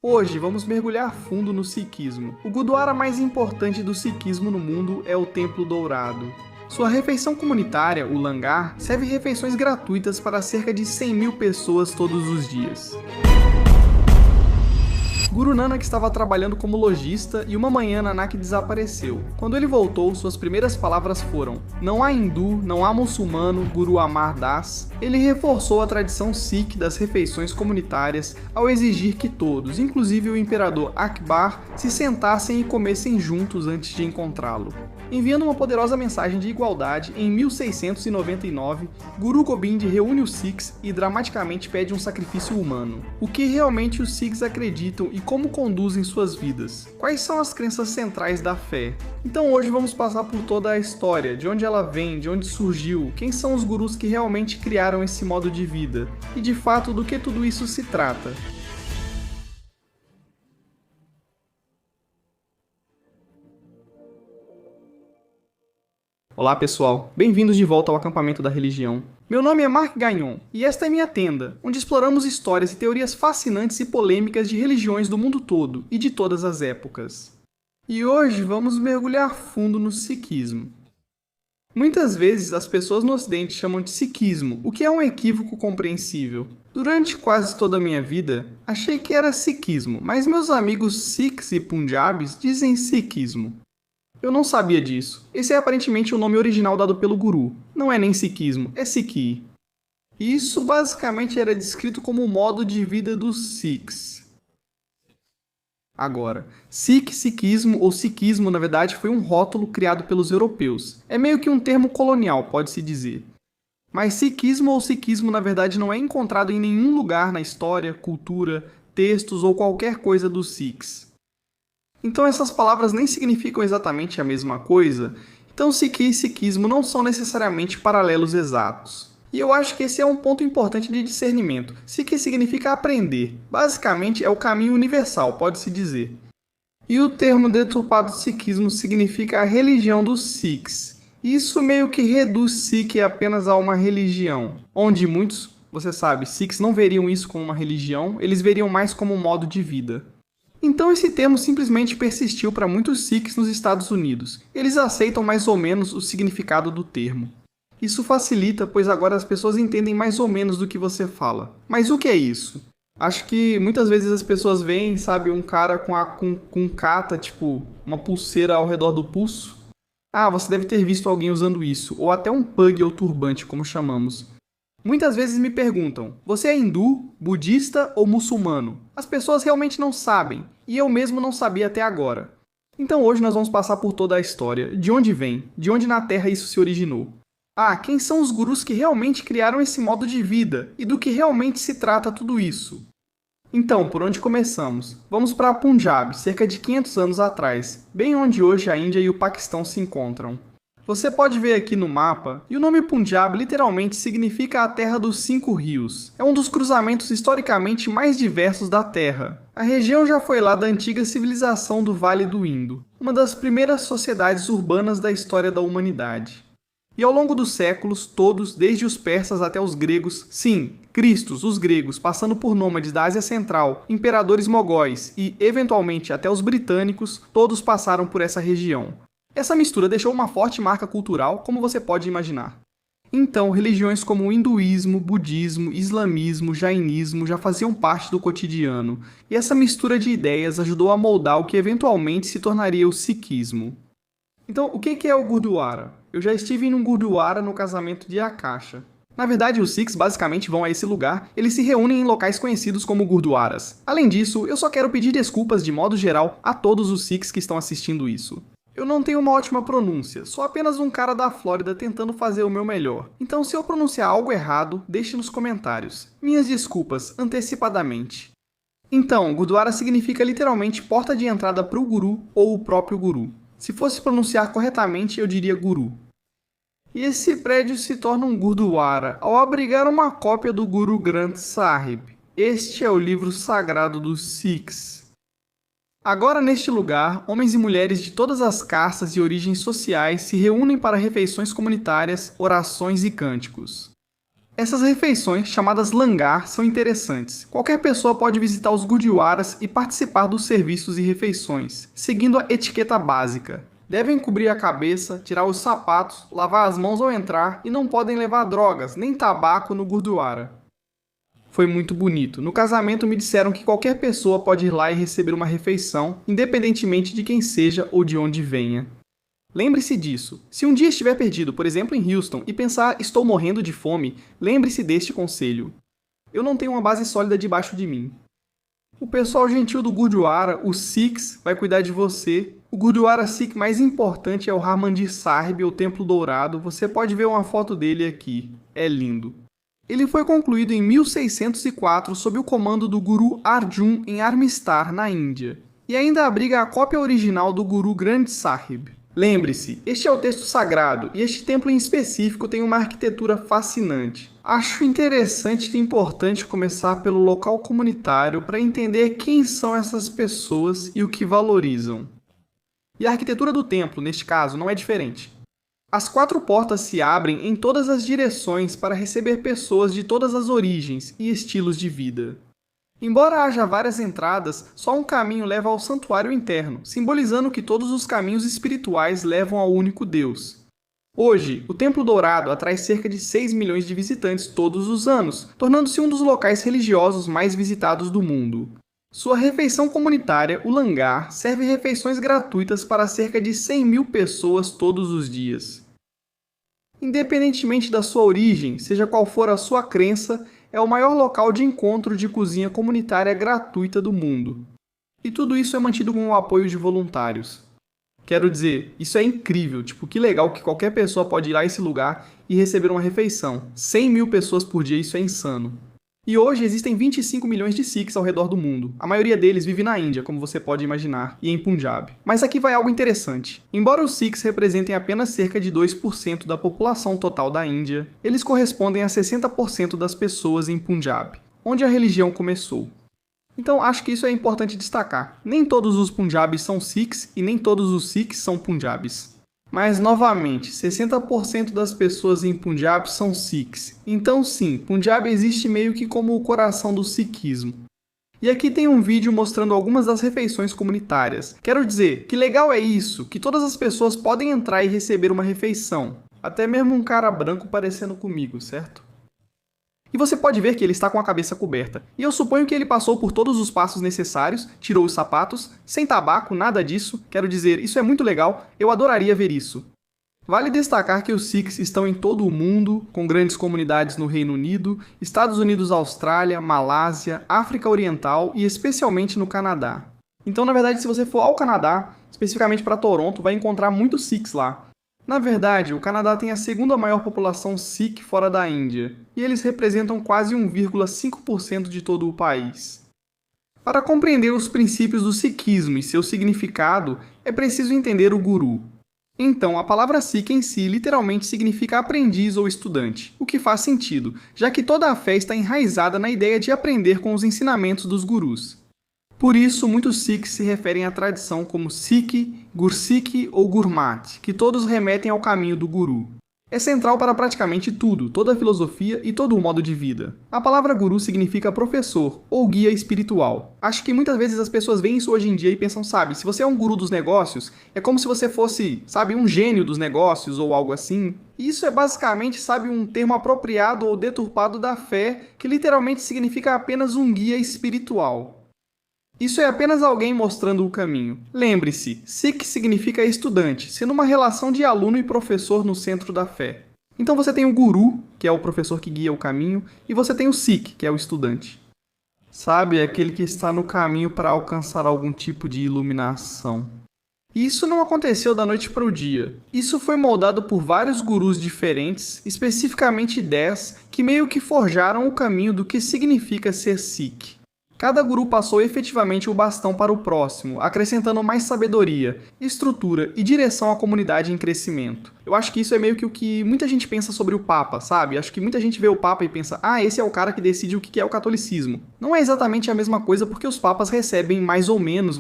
Hoje vamos mergulhar fundo no Sikhismo. O Gurdwara mais importante do Sikhismo no mundo é o Templo Dourado. Sua refeição comunitária, o Langar, serve refeições gratuitas para cerca de 100.000 pessoas todos os dias. Guru Nanak estava trabalhando como lojista e uma manhã Nanak desapareceu. Quando ele voltou, suas primeiras palavras foram: "Não há hindu, não há muçulmano, Guru Amar Das." Ele reforçou a tradição Sikh das refeições comunitárias ao exigir que todos, inclusive o imperador Akbar, se sentassem e comessem juntos antes de encontrá-lo. Enviando uma poderosa mensagem de igualdade, em 1699, Guru Gobind reúne os Sikhs e dramaticamente pede um sacrifício humano. O que realmente os Sikhs acreditam e como conduzem suas vidas? Quais são as crenças centrais da fé? Então hoje vamos passar por toda a história, de onde ela vem, de onde surgiu, quem são os gurus que realmente criaram esse modo de vida, e de fato do que tudo isso se trata. Olá pessoal, bem-vindos de volta ao acampamento da religião. Meu nome é Mark Gagnon e esta é minha tenda, onde exploramos histórias e teorias fascinantes e polêmicas de religiões do mundo todo e de todas as épocas. E hoje vamos mergulhar fundo no Sikhismo. Muitas vezes as pessoas no ocidente chamam de Sikhismo, o que é um equívoco compreensível. Durante quase toda a minha vida, achei que era Sikhismo, mas meus amigos Sikhs e Punjabis dizem Sikhismo. Eu não sabia disso. Esse é aparentemente o nome original dado pelo guru. Não é nem Sikhismo, é Sikhi. E isso basicamente era descrito como o modo de vida dos Sikhs. Agora, Sikhismo ou Sikhismo na verdade foi um rótulo criado pelos europeus. É meio que um termo colonial, pode-se dizer. Mas Sikhismo ou Sikhismo na verdade não é encontrado em nenhum lugar na história, cultura, textos ou qualquer coisa dos Sikhs. Então essas palavras nem significam exatamente a mesma coisa, então Sikhi e Sikhismo não são necessariamente paralelos exatos. E eu acho que esse é um ponto importante de discernimento. Sikhi significa aprender, basicamente é o caminho universal, pode-se dizer. E o termo deturpado Sikhismo significa a religião dos Sikhs. Isso meio que reduz Sikh apenas a uma religião, onde muitos, você sabe, Sikhs não veriam isso como uma religião, eles veriam mais como um modo de vida. Então esse termo simplesmente persistiu para muitos Sikhs nos Estados Unidos. Eles aceitam mais ou menos o significado do termo. Isso facilita, pois agora as pessoas entendem mais ou menos do que você fala. Mas o que é isso? Acho que muitas vezes as pessoas veem, sabe, um cara com kata, tipo, uma pulseira ao redor do pulso. Ah, você deve ter visto alguém usando isso, ou até um pug ou turbante, como chamamos. Muitas vezes me perguntam, você é hindu, budista ou muçulmano? As pessoas realmente não sabem, e eu mesmo não sabia até agora. Então hoje nós vamos passar por toda a história, de onde vem, de onde na Terra isso se originou. Ah, quem são os gurus que realmente criaram esse modo de vida, e do que realmente se trata tudo isso? Então, por onde começamos? Vamos para Punjab, cerca de 500 anos atrás, bem onde hoje a Índia e o Paquistão se encontram. Você pode ver aqui no mapa, e o nome Punjab literalmente significa a Terra dos 5 Rios. É um dos cruzamentos historicamente mais diversos da Terra. A região já foi lá da antiga civilização do Vale do Indo, uma das primeiras sociedades urbanas da história da humanidade. E ao longo dos séculos, todos, desde os persas até os gregos, sim, cristos, os gregos, passando por nômades da Ásia Central, imperadores mogóis e, eventualmente, até os britânicos, todos passaram por essa região. Essa mistura deixou uma forte marca cultural, como você pode imaginar. Então, religiões como o hinduísmo, budismo, islamismo, jainismo já faziam parte do cotidiano, e essa mistura de ideias ajudou a moldar o que eventualmente se tornaria o Sikhismo. Então, o que é o Gurdwara? Eu já estive em um Gurdwara no casamento de Akasha. Na verdade, os Sikhs basicamente vão a esse lugar, eles se reúnem em locais conhecidos como Gurdwaras. Além disso, eu só quero pedir desculpas de modo geral a todos os Sikhs que estão assistindo isso. Eu não tenho uma ótima pronúncia, sou apenas um cara da Flórida tentando fazer o meu melhor. Então se eu pronunciar algo errado, deixe nos comentários. Minhas desculpas, antecipadamente. Então, Gurdwara significa literalmente porta de entrada para o guru ou o próprio guru. Se fosse pronunciar corretamente, eu diria guru. E esse prédio se torna um Gurdwara ao abrigar uma cópia do Guru Granth Sahib. Este é o livro sagrado dos Sikhs. Agora neste lugar, homens e mulheres de todas as castas e origens sociais se reúnem para refeições comunitárias, orações e cânticos. Essas refeições, chamadas langar, são interessantes. Qualquer pessoa pode visitar os Gurdwaras e participar dos serviços e refeições, seguindo a etiqueta básica. Devem cobrir a cabeça, tirar os sapatos, lavar as mãos ao entrar e não podem levar drogas, nem tabaco no Gurdwara. Foi muito bonito. No casamento me disseram que qualquer pessoa pode ir lá e receber uma refeição, independentemente de quem seja ou de onde venha. Lembre-se disso. Se um dia estiver perdido, por exemplo em Houston, e pensar estou morrendo de fome, lembre-se deste conselho. Eu não tenho uma base sólida debaixo de mim. O pessoal gentil do Gurdwara, os Sikhs, vai cuidar de você. O Gurdwara Sikh mais importante é o Harmandir Sahib, ou Templo Dourado. Você pode ver uma foto dele aqui. É lindo. Ele foi concluído em 1604 sob o comando do Guru Arjan em Amritsar, na Índia. E ainda abriga a cópia original do Guru Granth Sahib. Lembre-se, este é o texto sagrado, e este templo em específico tem uma arquitetura fascinante. Acho interessante e importante começar pelo local comunitário para entender quem são essas pessoas e o que valorizam. E a arquitetura do templo, neste caso, não é diferente. As 4 portas se abrem em todas as direções para receber pessoas de todas as origens e estilos de vida. Embora haja várias entradas, só um caminho leva ao santuário interno, simbolizando que todos os caminhos espirituais levam ao único Deus. Hoje, o Templo Dourado atrai cerca de 6 milhões de visitantes todos os anos, tornando-se um dos locais religiosos mais visitados do mundo. Sua refeição comunitária, o langar, serve refeições gratuitas para cerca de 100 mil pessoas todos os dias. Independentemente da sua origem, seja qual for a sua crença, é o maior local de encontro de cozinha comunitária gratuita do mundo. E tudo isso é mantido com o apoio de voluntários. Quero dizer, isso é incrível, que legal que qualquer pessoa pode ir a esse lugar e receber uma refeição. 100 mil pessoas por dia, isso é insano. E hoje existem 25 milhões de Sikhs ao redor do mundo. A maioria deles vive na Índia, como você pode imaginar, e em Punjab. Mas aqui vai algo interessante. Embora os Sikhs representem apenas cerca de 2% da população total da Índia, eles correspondem a 60% das pessoas em Punjab, onde a religião começou. Então acho que isso é importante destacar. Nem todos os Punjabis são Sikhs e nem todos os Sikhs são Punjabis. Mas, novamente, 60% das pessoas em Punjab são Sikhs. Então sim, Punjab existe meio que como o coração do Sikhismo. E aqui tem um vídeo mostrando algumas das refeições comunitárias. Quero dizer, que legal é isso, que todas as pessoas podem entrar e receber uma refeição. Até mesmo um cara branco parecendo comigo, certo? E você pode ver que ele está com a cabeça coberta. E eu suponho que ele passou por todos os passos necessários, tirou os sapatos, sem tabaco, nada disso. Quero dizer, isso é muito legal, eu adoraria ver isso. Vale destacar que os Sikhs estão em todo o mundo, com grandes comunidades no Reino Unido, Estados Unidos, Austrália, Malásia, África Oriental e especialmente no Canadá. Então, na verdade, se você for ao Canadá, especificamente para Toronto, vai encontrar muitos Sikhs lá. Na verdade, o Canadá tem a segunda maior população Sikh fora da Índia, e eles representam quase 1,5% de todo o país. Para compreender os princípios do Sikhismo e seu significado, é preciso entender o Guru. Então, a palavra Sikh em si literalmente significa aprendiz ou estudante, o que faz sentido, já que toda a fé está enraizada na ideia de aprender com os ensinamentos dos gurus. Por isso, muitos Sikhs se referem à tradição como Sikh, Gursikh ou Gurmat, que todos remetem ao caminho do Guru. É central para praticamente tudo, toda a filosofia e todo o modo de vida. A palavra Guru significa professor ou guia espiritual. Acho que muitas vezes as pessoas veem isso hoje em dia e pensam, se você é um guru dos negócios, é como se você fosse, um gênio dos negócios ou algo assim. E isso é basicamente, um termo apropriado ou deturpado da fé, que literalmente significa apenas um guia espiritual. Isso é apenas alguém mostrando o caminho. Lembre-se, Sikh significa estudante, sendo uma relação de aluno e professor no centro da fé. Então você tem o Guru, que é o professor que guia o caminho, e você tem o Sikh, que é o estudante. Aquele que está no caminho para alcançar algum tipo de iluminação. E isso não aconteceu da noite para o dia. Isso foi moldado por vários gurus diferentes, especificamente 10, que meio que forjaram o caminho do que significa ser Sikh. Cada guru passou efetivamente o bastão para o próximo, acrescentando mais sabedoria, estrutura e direção à comunidade em crescimento. Eu acho que isso é meio que o que muita gente pensa sobre o Papa, Acho que muita gente vê o Papa e pensa, esse é o cara que decide o que é o catolicismo. Não é exatamente a mesma coisa porque os papas recebem mais ou menos,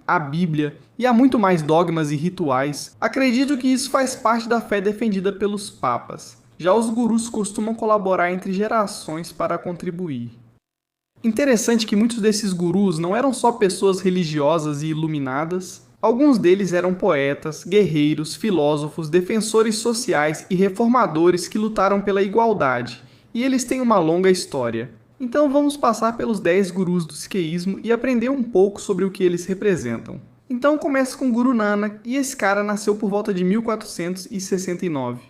a Bíblia, e há muito mais dogmas e rituais. Acredito que isso faz parte da fé defendida pelos papas. Já os gurus costumam colaborar entre gerações para contribuir. Interessante que muitos desses gurus não eram só pessoas religiosas e iluminadas. Alguns deles eram poetas, guerreiros, filósofos, defensores sociais e reformadores que lutaram pela igualdade, e eles têm uma longa história. Então vamos passar pelos 10 gurus do sikhismo e aprender um pouco sobre o que eles representam. Então começa com Guru Nanak, e esse cara nasceu por volta de 1469.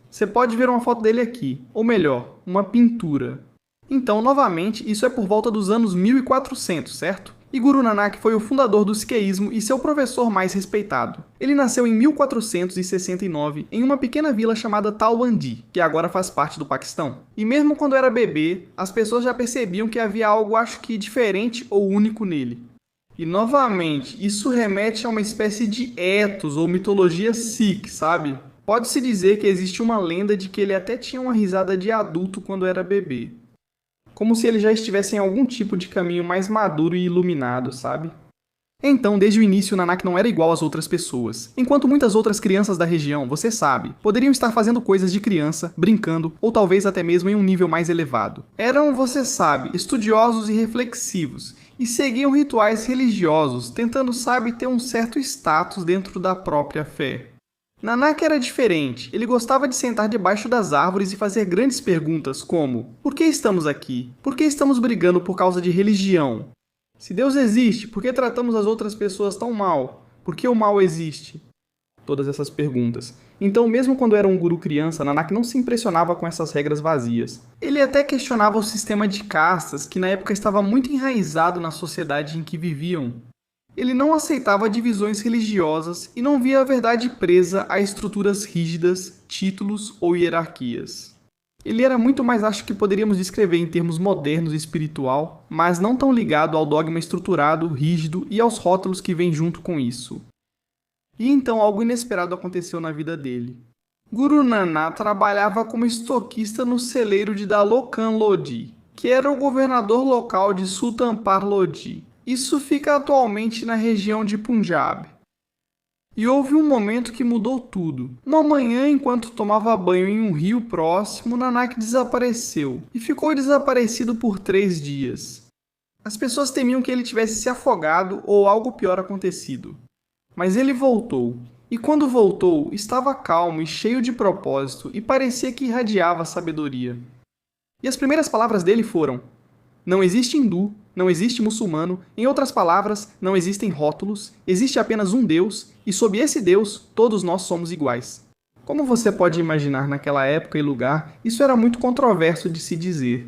Você pode ver uma foto dele aqui, ou melhor, uma pintura. Então, novamente, isso é por volta dos anos 1400, certo? E Guru Nanak foi o fundador do sikhismo e seu professor mais respeitado. Ele nasceu em 1469 em uma pequena vila chamada Talwandi, que agora faz parte do Paquistão. E mesmo quando era bebê, as pessoas já percebiam que havia algo, acho que diferente ou único nele. E novamente, isso remete a uma espécie de ethos ou mitologia Sikh, sabe? Pode-se dizer que existe uma lenda de que ele até tinha uma risada de adulto quando era bebê. Como se ele já estivesse em algum tipo de caminho mais maduro e iluminado, sabe? Então, desde o início, Nanak não era igual às outras pessoas. Enquanto muitas outras crianças da região, você sabe, poderiam estar fazendo coisas de criança, brincando, ou talvez até mesmo em um nível mais elevado. Eram, você sabe, estudiosos e reflexivos, e seguiam rituais religiosos, tentando, sabe, ter um certo status dentro da própria fé. Nanak era diferente, ele gostava de sentar debaixo das árvores e fazer grandes perguntas como: por que estamos aqui? Por que estamos brigando por causa de religião? Se Deus existe, por que tratamos as outras pessoas tão mal? Por que o mal existe? Todas essas perguntas. Então, mesmo quando era um guru criança, Nanak não se impressionava com essas regras vazias. Ele até questionava o sistema de castas, que na época estava muito enraizado na sociedade em que viviam. Ele não aceitava divisões religiosas e não via a verdade presa a estruturas rígidas, títulos ou hierarquias. Ele era muito mais, acho que poderíamos descrever em termos modernos e espiritual, mas não tão ligado ao dogma estruturado, rígido e aos rótulos que vêm junto com isso. E então algo inesperado aconteceu na vida dele. Guru Nanak trabalhava como estoquista no celeiro de Dalokan Lodi, que era o governador local de Sultanpur Lodi. Isso fica atualmente na região de Punjab. E houve um momento que mudou tudo. Uma manhã, enquanto tomava banho em um rio próximo, Nanak desapareceu. E ficou desaparecido por 3 dias. As pessoas temiam que ele tivesse se afogado ou algo pior acontecido. Mas ele voltou. E quando voltou, estava calmo e cheio de propósito e parecia que irradiava sabedoria. E as primeiras palavras dele foram: não existe hindu, não existe muçulmano, em outras palavras, não existem rótulos, existe apenas um Deus, e sob esse Deus, todos nós somos iguais. Como você pode imaginar naquela época e lugar, isso era muito controverso de se dizer.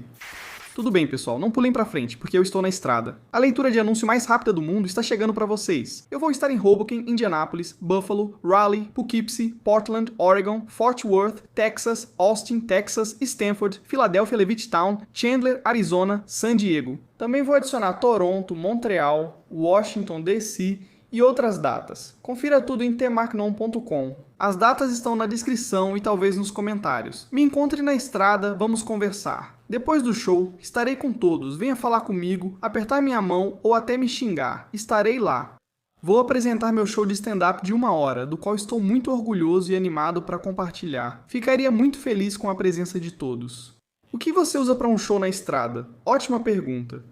Tudo bem, pessoal, não pulem pra frente, porque eu estou na estrada. A leitura de anúncio mais rápida do mundo está chegando para vocês. Eu vou estar em Hoboken, Indianapolis, Buffalo, Raleigh, Poughkeepsie, Portland, Oregon, Fort Worth, Texas, Austin, Texas, Stanford, Philadelphia Levittown, Chandler, Arizona, San Diego. Também vou adicionar Toronto, Montreal, Washington, D.C., e outras datas. Confira tudo em tmarknon.com. As datas estão na descrição e talvez nos comentários. Me encontre na estrada, vamos conversar. Depois do show, estarei com todos. Venha falar comigo, apertar minha mão ou até me xingar. Estarei lá. Vou apresentar meu show de stand-up de 1 hora, do qual estou muito orgulhoso e animado para compartilhar. Ficaria muito feliz com a presença de todos. O que você usa para um show na estrada? Ótima pergunta.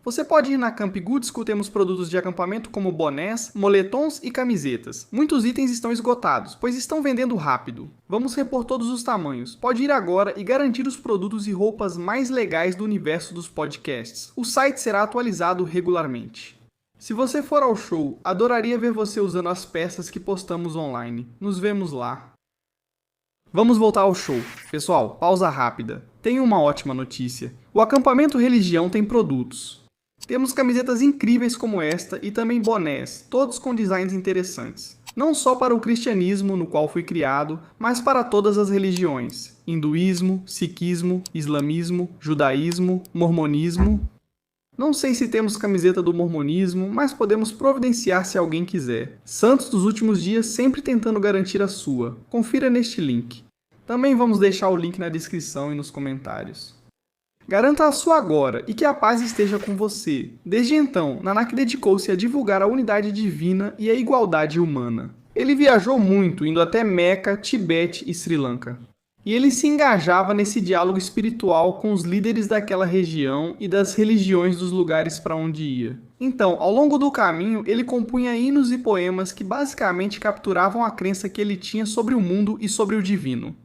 Você pode ir na Camp Goods, que temos produtos de acampamento como bonés, moletons e camisetas. Muitos itens estão esgotados, pois estão vendendo rápido. Vamos repor todos os tamanhos. Pode ir agora e garantir os produtos e roupas mais legais do universo dos podcasts. O site será atualizado regularmente. Se você for ao show, adoraria ver você usando as peças que postamos online. Nos vemos lá. Vamos voltar ao show. Pessoal, pausa rápida. Tenho uma ótima notícia. O acampamento Religião tem produtos. Temos camisetas incríveis como esta e também bonés, todos com designs interessantes. Não só para o cristianismo, no qual fui criado, mas para todas as religiões. Hinduísmo, sikhismo, islamismo, judaísmo, mormonismo. Não sei se temos camiseta do mormonismo, mas podemos providenciar se alguém quiser. Santos dos últimos dias sempre tentando garantir a sua. Confira neste link. Também vamos deixar o link na descrição e nos comentários. Garanta a sua agora e que a paz esteja com você. Desde então, Nanak dedicou-se a divulgar a unidade divina e a igualdade humana. Ele viajou muito, indo até Meca, Tibete e Sri Lanka. E ele se engajava nesse diálogo espiritual com os líderes daquela região e das religiões dos lugares para onde ia. Então, ao longo do caminho, ele compunha hinos e poemas que basicamente capturavam a crença que ele tinha sobre o mundo e sobre o divino.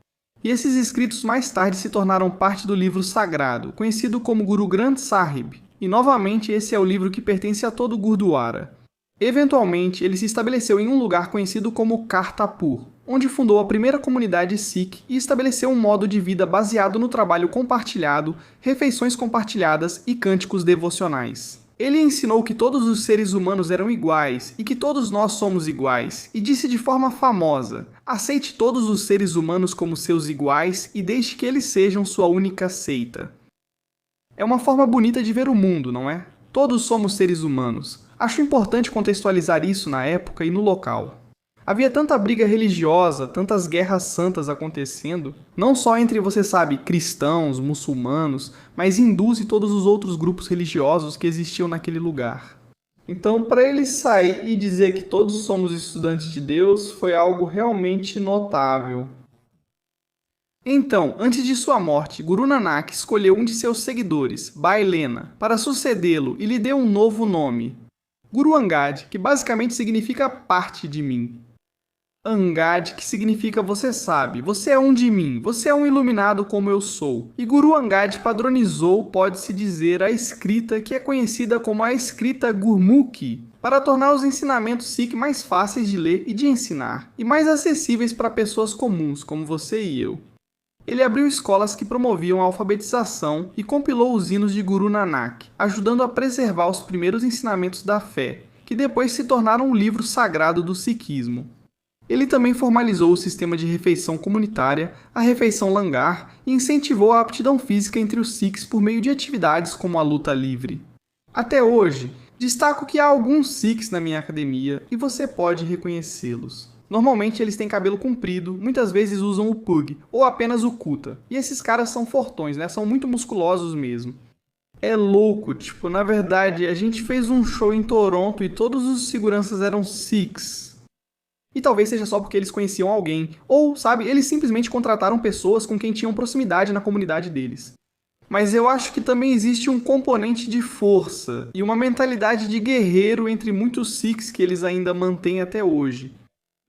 E esses escritos mais tarde se tornaram parte do livro sagrado, conhecido como Guru Granth Sahib. E novamente esse é o livro que pertence a todo Gurdwara. Eventualmente, ele se estabeleceu em um lugar conhecido como Kartarpur, onde fundou a primeira comunidade Sikh e estabeleceu um modo de vida baseado no trabalho compartilhado, refeições compartilhadas e cânticos devocionais. Ele ensinou que todos os seres humanos eram iguais e que todos nós somos iguais, e disse de forma famosa: aceite todos os seres humanos como seus iguais e deixe que eles sejam sua única seita. É uma forma bonita de ver o mundo, não é? Todos somos seres humanos. Acho importante contextualizar isso na época e no local. Havia tanta briga religiosa, tantas guerras santas acontecendo, não só entre, você sabe, cristãos, muçulmanos, mas hindus e todos os outros grupos religiosos que existiam naquele lugar. Então, para ele sair e dizer que todos somos estudantes de Deus foi algo realmente notável. Então, antes de sua morte, Guru Nanak escolheu um de seus seguidores, Bhai Lena, para sucedê-lo e lhe deu um novo nome, Guru Angad, que basicamente significa parte de mim. Angad, que significa você sabe, você é um de mim, você é um iluminado como eu sou. E Guru Angad padronizou, pode-se dizer, a escrita que é conhecida como a escrita Gurmukhi, para tornar os ensinamentos Sikh mais fáceis de ler e de ensinar, e mais acessíveis para pessoas comuns como você e eu. Ele abriu escolas que promoviam a alfabetização e compilou os hinos de Guru Nanak, ajudando a preservar os primeiros ensinamentos da fé, que depois se tornaram o livro sagrado do Sikhismo. Ele também formalizou o sistema de refeição comunitária, a refeição langar, e incentivou a aptidão física entre os Sikhs por meio de atividades como a luta livre. Até hoje, destaco que há alguns Sikhs na minha academia e você pode reconhecê-los. Normalmente eles têm cabelo comprido, muitas vezes usam o pug, ou apenas o kuta. E esses caras são fortões, né? São muito musculosos mesmo. É louco, tipo, na verdade, a gente fez um show em Toronto e todos os seguranças eram Sikhs. E talvez seja só porque eles conheciam alguém, ou, sabe, eles simplesmente contrataram pessoas com quem tinham proximidade na comunidade deles. Mas eu acho que também existe um componente de força e uma mentalidade de guerreiro entre muitos Sikhs que eles ainda mantêm até hoje.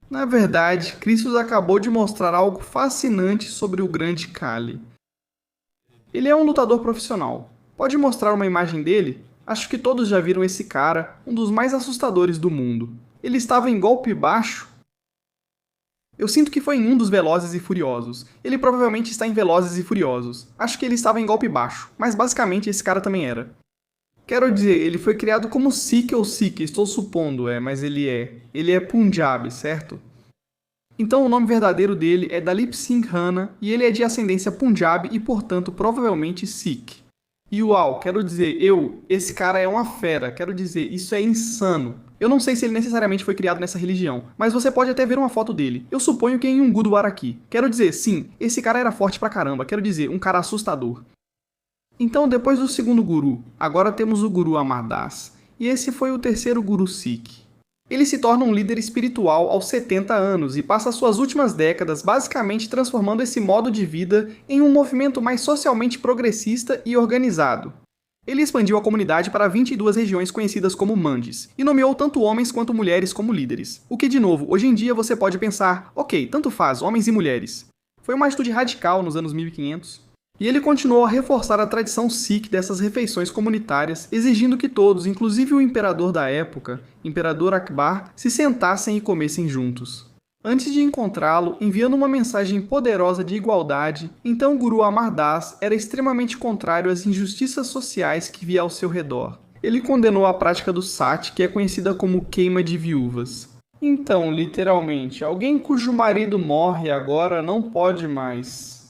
Na verdade, Cristo acabou de mostrar algo fascinante sobre o grande Kali. Ele é um lutador profissional. Pode mostrar uma imagem dele? Acho que todos já viram esse cara, um dos mais assustadores do mundo. Ele estava em golpe baixo? Eu sinto que foi em um dos Velozes e Furiosos. Ele provavelmente está em Velozes e Furiosos. Acho que ele estava em golpe baixo, mas basicamente esse cara também era. Quero dizer, ele foi criado como Sikh ou Sikh, estou supondo, mas ele é. Ele é Punjabi, certo? Então o nome verdadeiro dele é Dalip Singh Rana e ele é de ascendência Punjabi e, portanto, provavelmente Sikh. E uau, quero dizer, esse cara é uma fera, quero dizer, isso é insano. Eu não sei se ele necessariamente foi criado nessa religião, mas você pode até ver uma foto dele. Eu suponho que em um Gurdwara aqui. Quero dizer, sim, esse cara era forte pra caramba, quero dizer, um cara assustador. Então, depois do segundo guru, agora temos o Guru Amar Das, e esse foi o terceiro Guru Sikh. Ele se torna um líder espiritual aos 70 anos e passa suas últimas décadas basicamente transformando esse modo de vida em um movimento mais socialmente progressista e organizado. Ele expandiu a comunidade para 22 regiões conhecidas como Mandis, e nomeou tanto homens quanto mulheres como líderes. O que, de novo, hoje em dia você pode pensar, ok, tanto faz, homens e mulheres. Foi uma atitude radical nos anos 1500. E ele continuou a reforçar a tradição Sikh dessas refeições comunitárias, exigindo que todos, inclusive o imperador da época, Imperador Akbar, se sentassem e comessem juntos. Antes de encontrá-lo, enviando uma mensagem poderosa de igualdade, então Guru Amar Das era extremamente contrário às injustiças sociais que via ao seu redor. Ele condenou a prática do sati, que é conhecida como queima de viúvas. Então, literalmente, alguém cujo marido morre agora não pode mais.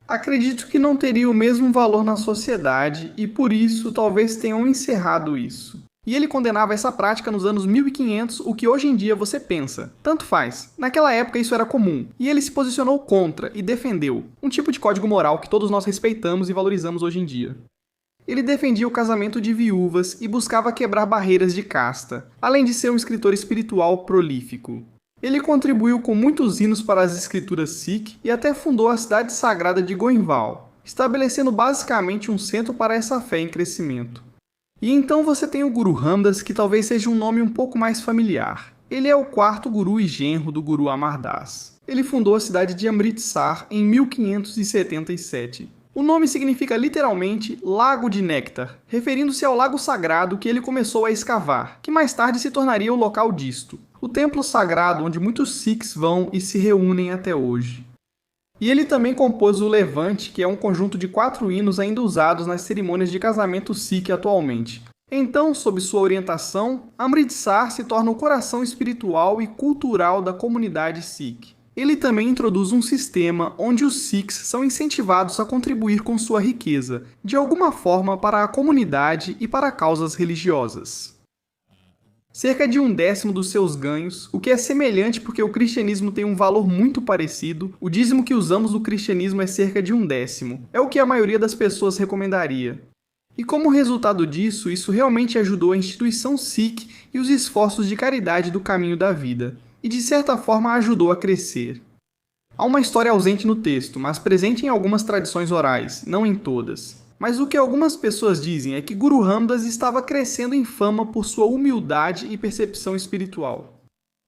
Acredito que não teria o mesmo valor na sociedade e por isso talvez tenham encerrado isso. E ele condenava essa prática nos anos 1500, o que hoje em dia você pensa. Tanto faz. Naquela época isso era comum, e ele se posicionou contra e defendeu, um tipo de código moral que todos nós respeitamos e valorizamos hoje em dia. Ele defendia o casamento de viúvas e buscava quebrar barreiras de casta, além de ser um escritor espiritual prolífico. Ele contribuiu com muitos hinos para as escrituras Sikh e até fundou a cidade sagrada de Goindwal, estabelecendo basicamente um centro para essa fé em crescimento. E então você tem o Guru Ramdas, que talvez seja um nome um pouco mais familiar. Ele é o quarto guru e genro do Guru Amar Das. Ele fundou a cidade de Amritsar em 1577. O nome significa literalmente Lago de Néctar, referindo-se ao lago sagrado que ele começou a escavar, que mais tarde se tornaria o local disto, o templo sagrado onde muitos Sikhs vão e se reúnem até hoje. E ele também compôs o Levante, que é um conjunto de 4 hinos ainda usados nas cerimônias de casamento Sikh atualmente. Então, sob sua orientação, Amritsar se torna o coração espiritual e cultural da comunidade Sikh. Ele também introduz um sistema onde os Sikhs são incentivados a contribuir com sua riqueza, de alguma forma para a comunidade e para causas religiosas. Cerca de 1/10 dos seus ganhos, o que é semelhante porque o cristianismo tem um valor muito parecido, o dízimo que usamos no cristianismo é cerca de 1/10, é o que a maioria das pessoas recomendaria. E como resultado disso, isso realmente ajudou a instituição Sikh e os esforços de caridade do caminho da vida, e de certa forma ajudou a crescer. Há uma história ausente no texto, mas presente em algumas tradições orais, não em todas. Mas o que algumas pessoas dizem é que Guru Ramdas estava crescendo em fama por sua humildade e percepção espiritual.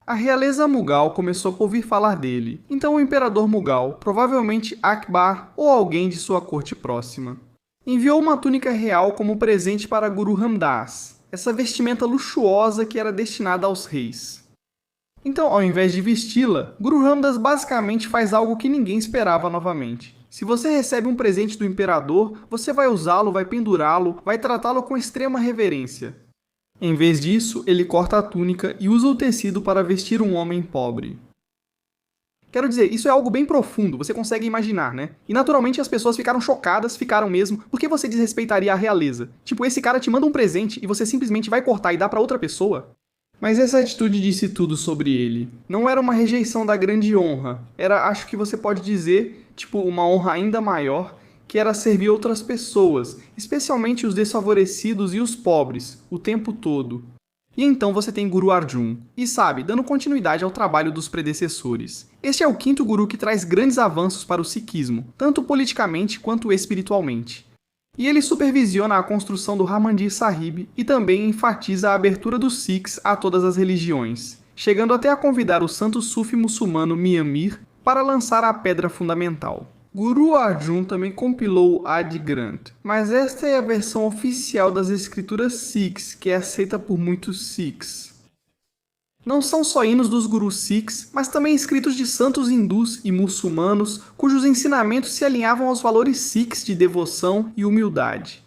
A realeza Mughal começou a ouvir falar dele, então o imperador Mughal, provavelmente Akbar ou alguém de sua corte próxima, enviou uma túnica real como presente para Guru Ramdas, essa vestimenta luxuosa que era destinada aos reis. Então, ao invés de vesti-la, Guru Ramdas basicamente faz algo que ninguém esperava novamente. Se você recebe um presente do imperador, você vai usá-lo, vai pendurá-lo, vai tratá-lo com extrema reverência. Em vez disso, ele corta a túnica e usa o tecido para vestir um homem pobre. Quero dizer, isso é algo bem profundo, você consegue imaginar, né? E naturalmente as pessoas ficaram chocadas, ficaram mesmo, por que você desrespeitaria a realeza? Tipo, esse cara te manda um presente e você simplesmente vai cortar e dar para outra pessoa? Mas essa atitude disse tudo sobre ele. Não era uma rejeição da grande honra, era, acho que você pode dizer, tipo, uma honra ainda maior, que era servir outras pessoas, especialmente os desfavorecidos e os pobres, o tempo todo. E então você tem Guru Arjun, e sabe, dando continuidade ao trabalho dos predecessores. Este é o 5º guru que traz grandes avanços para o sikhismo, tanto politicamente quanto espiritualmente. E ele supervisiona a construção do Harmandir Sahib e também enfatiza a abertura dos Sikhs a todas as religiões, chegando até a convidar o santo sufi muçulmano Mian Mir para lançar a pedra fundamental. Guru Arjun também compilou o Adi Granth, mas esta é a versão oficial das escrituras Sikhs, que é aceita por muitos Sikhs. Não são só hinos dos gurus Sikhs, mas também escritos de santos hindus e muçulmanos, cujos ensinamentos se alinhavam aos valores Sikhs de devoção e humildade.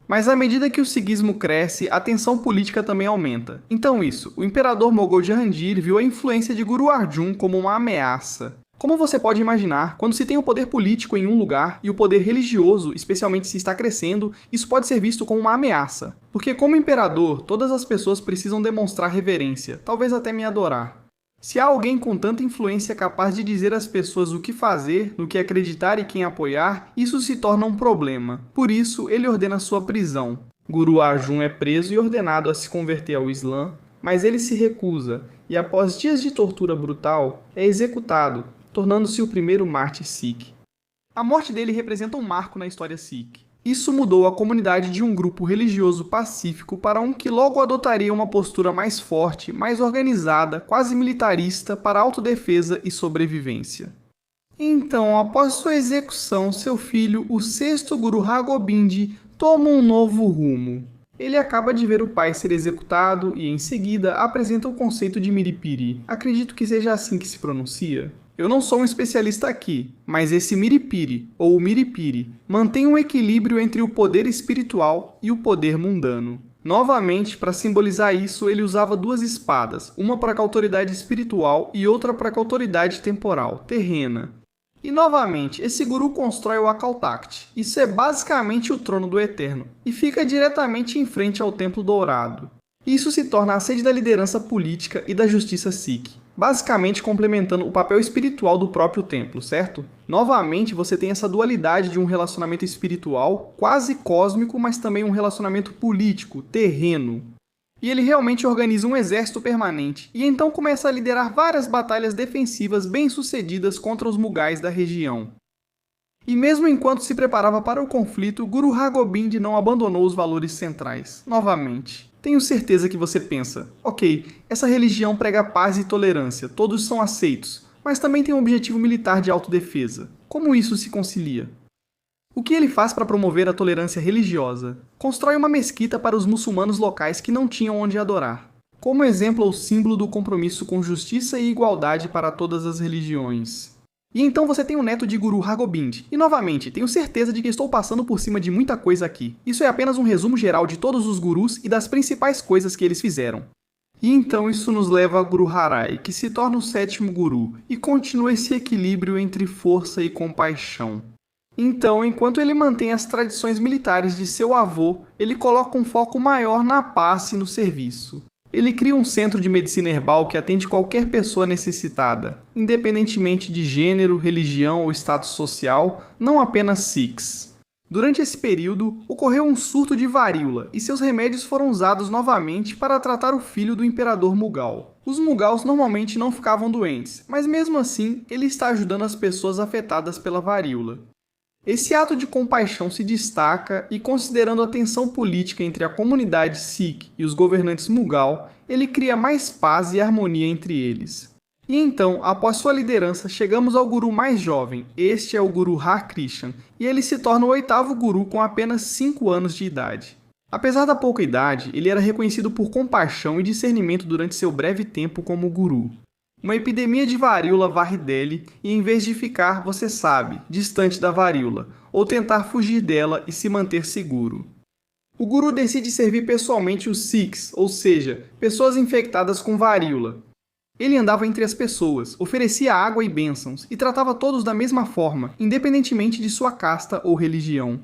Mas à medida que o sikhismo cresce, a tensão política também aumenta. Então o imperador Moghol Jahangir viu a influência de Guru Arjun como uma ameaça. Como você pode imaginar, quando se tem o poder político em um lugar e o poder religioso, especialmente se está crescendo, isso pode ser visto como uma ameaça. Porque como imperador, todas as pessoas precisam demonstrar reverência, talvez até me adorar. Se há alguém com tanta influência capaz de dizer às pessoas o que fazer, no que acreditar e quem apoiar, isso se torna um problema. Por isso, ele ordena sua prisão. Guru Arjun é preso e ordenado a se converter ao Islã, mas ele se recusa, e após dias de tortura brutal, é executado, tornando-se o primeiro mártir Sikh. A morte dele representa um marco na história Sikh. Isso mudou a comunidade de um grupo religioso pacífico para um que logo adotaria uma postura mais forte, mais organizada, quase militarista para autodefesa e sobrevivência. Então, após sua execução, seu filho, o 6º Guru Hargobind, toma um novo rumo. Ele acaba de ver o pai ser executado e, em seguida, apresenta o conceito de Miripiri. Acredito que seja assim que se pronuncia. Eu não sou um especialista aqui, mas esse Miripiri, ou Miripiri, mantém um equilíbrio entre o poder espiritual e o poder mundano. Novamente, para simbolizar isso, ele usava 2 espadas, uma para a autoridade espiritual e outra para a autoridade temporal, terrena. E novamente, esse guru constrói o Akal Takht. Isso é basicamente o trono do Eterno, e fica diretamente em frente ao Templo Dourado. Isso se torna a sede da liderança política e da justiça Sikh, basicamente complementando o papel espiritual do próprio templo, certo? Novamente, você tem essa dualidade de um relacionamento espiritual, quase cósmico, mas também um relacionamento político, terreno. E ele realmente organiza um exército permanente, e então começa a liderar várias batalhas defensivas bem-sucedidas contra os Mughais da região. E mesmo enquanto se preparava para o conflito, Guru Hargobind não abandonou os valores centrais, novamente. Tenho certeza que você pensa, ok, essa religião prega paz e tolerância, todos são aceitos, mas também tem um objetivo militar de autodefesa. Como isso se concilia? O que ele faz para promover a tolerância religiosa? Constrói uma mesquita para os muçulmanos locais que não tinham onde adorar. Como exemplo ou símbolo do compromisso com justiça e igualdade para todas as religiões. E então você tem o neto de Guru Hargobind. E novamente, tenho certeza de que estou passando por cima de muita coisa aqui. Isso é apenas um resumo geral de todos os gurus e das principais coisas que eles fizeram. E então isso nos leva a Guru Harai, que se torna o sétimo guru, e continua esse equilíbrio entre força e compaixão. Então, enquanto ele mantém as tradições militares de seu avô, ele coloca um foco maior na paz e no serviço. Ele cria um centro de medicina herbal que atende qualquer pessoa necessitada, independentemente de gênero, religião ou status social, não apenas Sikhs. Durante esse período, ocorreu um surto de varíola e seus remédios foram usados novamente para tratar o filho do imperador Mughal. Os Mughals normalmente não ficavam doentes, mas mesmo assim, ele está ajudando as pessoas afetadas pela varíola. Esse ato de compaixão se destaca e, considerando a tensão política entre a comunidade Sikh e os governantes Mughal, ele cria mais paz e harmonia entre eles. E então, após sua liderança, chegamos ao guru mais jovem, este é o Guru Har Krishan, e ele se torna o oitavo guru com apenas 5 anos de idade. Apesar da pouca idade, ele era reconhecido por compaixão e discernimento durante seu breve tempo como guru. Uma epidemia de varíola varre dele e, em vez de ficar, você sabe, distante da varíola, ou tentar fugir dela e se manter seguro. O guru decide servir pessoalmente os Sikhs, ou seja, pessoas infectadas com varíola. Ele andava entre as pessoas, oferecia água e bênçãos e tratava todos da mesma forma, independentemente de sua casta ou religião.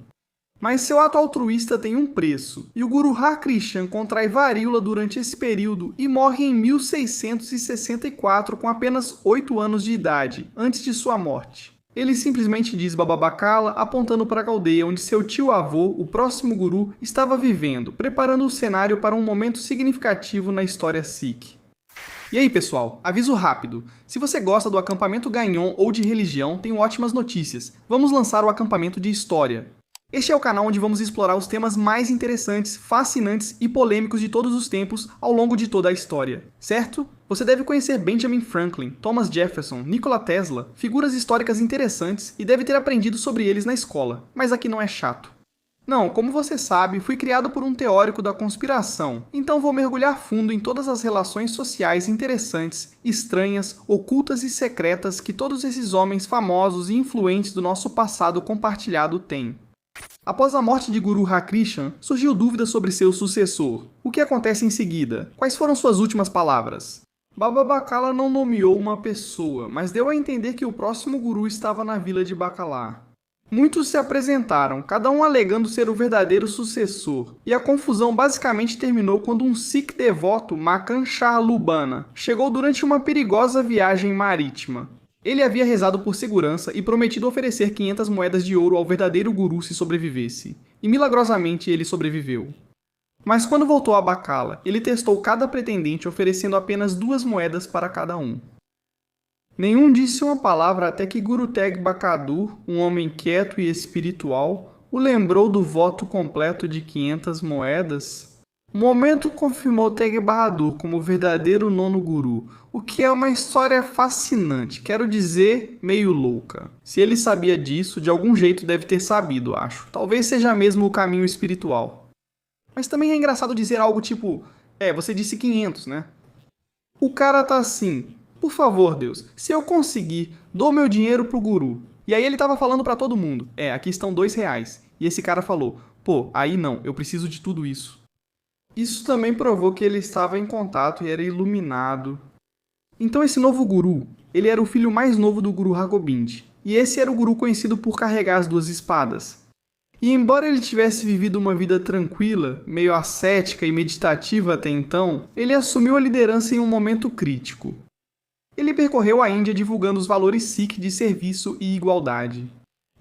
Mas seu ato altruísta tem um preço, e o Guru Har Krishan contrai varíola durante esse período e morre em 1664 com apenas 8 anos de idade, antes de sua morte. Ele simplesmente diz Baba Bakala, apontando para a aldeia onde seu tio-avô, o próximo guru, estava vivendo, preparando o cenário para um momento significativo na história Sikh. E aí pessoal, aviso rápido, se você gosta do acampamento Gagnon ou de religião, tenho ótimas notícias, vamos lançar o acampamento de história. Este é o canal onde vamos explorar os temas mais interessantes, fascinantes e polêmicos de todos os tempos ao longo de toda a história, certo? Você deve conhecer Benjamin Franklin, Thomas Jefferson, Nikola Tesla, figuras históricas interessantes e deve ter aprendido sobre eles na escola, mas aqui não é chato. Não, como você sabe, fui criado por um teórico da conspiração, então vou mergulhar fundo em todas as relações sociais interessantes, estranhas, ocultas e secretas que todos esses homens famosos e influentes do nosso passado compartilhado têm. Após a morte de Guru Har Krishan, surgiu dúvida sobre seu sucessor. O que acontece em seguida? Quais foram suas últimas palavras? Baba Bakala não nomeou uma pessoa, mas deu a entender que o próximo guru estava na vila de Bakala. Muitos se apresentaram, cada um alegando ser o verdadeiro sucessor, e a confusão basicamente terminou quando um Sikh devoto, Makan Shah Lubana, chegou durante uma perigosa viagem marítima. Ele havia rezado por segurança e prometido oferecer 500 moedas de ouro ao verdadeiro guru se sobrevivesse, e milagrosamente ele sobreviveu. Mas quando voltou a Bakala, ele testou cada pretendente oferecendo apenas 2 moedas para cada um. Nenhum disse uma palavra até que Guru Teg Bahadur, um homem quieto e espiritual, o lembrou do voto completo de 500 moedas. O momento confirmou Teg Bahadur como o verdadeiro nono guru, o que é uma história fascinante, quero dizer, meio louca. Se ele sabia disso, de algum jeito deve ter sabido, acho. Talvez seja mesmo o caminho espiritual. Mas também é engraçado dizer algo tipo, você disse 500, né? O cara tá assim, por favor Deus, se eu conseguir, dou meu dinheiro pro guru. E aí ele tava falando pra todo mundo, aqui estão R$2. E esse cara falou, pô, aí não, eu preciso de tudo isso. Isso também provou que ele estava em contato e era iluminado. Então esse novo guru, ele era o filho mais novo do Guru Hargobind. E esse era o guru conhecido por carregar as 2 espadas. E embora ele tivesse vivido uma vida tranquila, meio ascética e meditativa até então, ele assumiu a liderança em um momento crítico. Ele percorreu a Índia divulgando os valores Sikh de serviço e igualdade.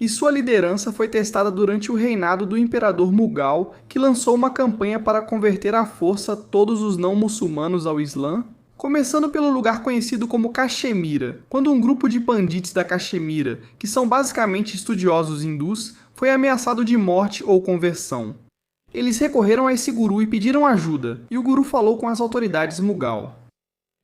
E sua liderança foi testada durante o reinado do imperador Mughal, que lançou uma campanha para converter à força todos os não-muçulmanos ao Islã, começando pelo lugar conhecido como Caxemira, quando um grupo de pandits da Caxemira, que são basicamente estudiosos hindus, foi ameaçado de morte ou conversão. Eles recorreram a esse guru e pediram ajuda, e o guru falou com as autoridades Mughal.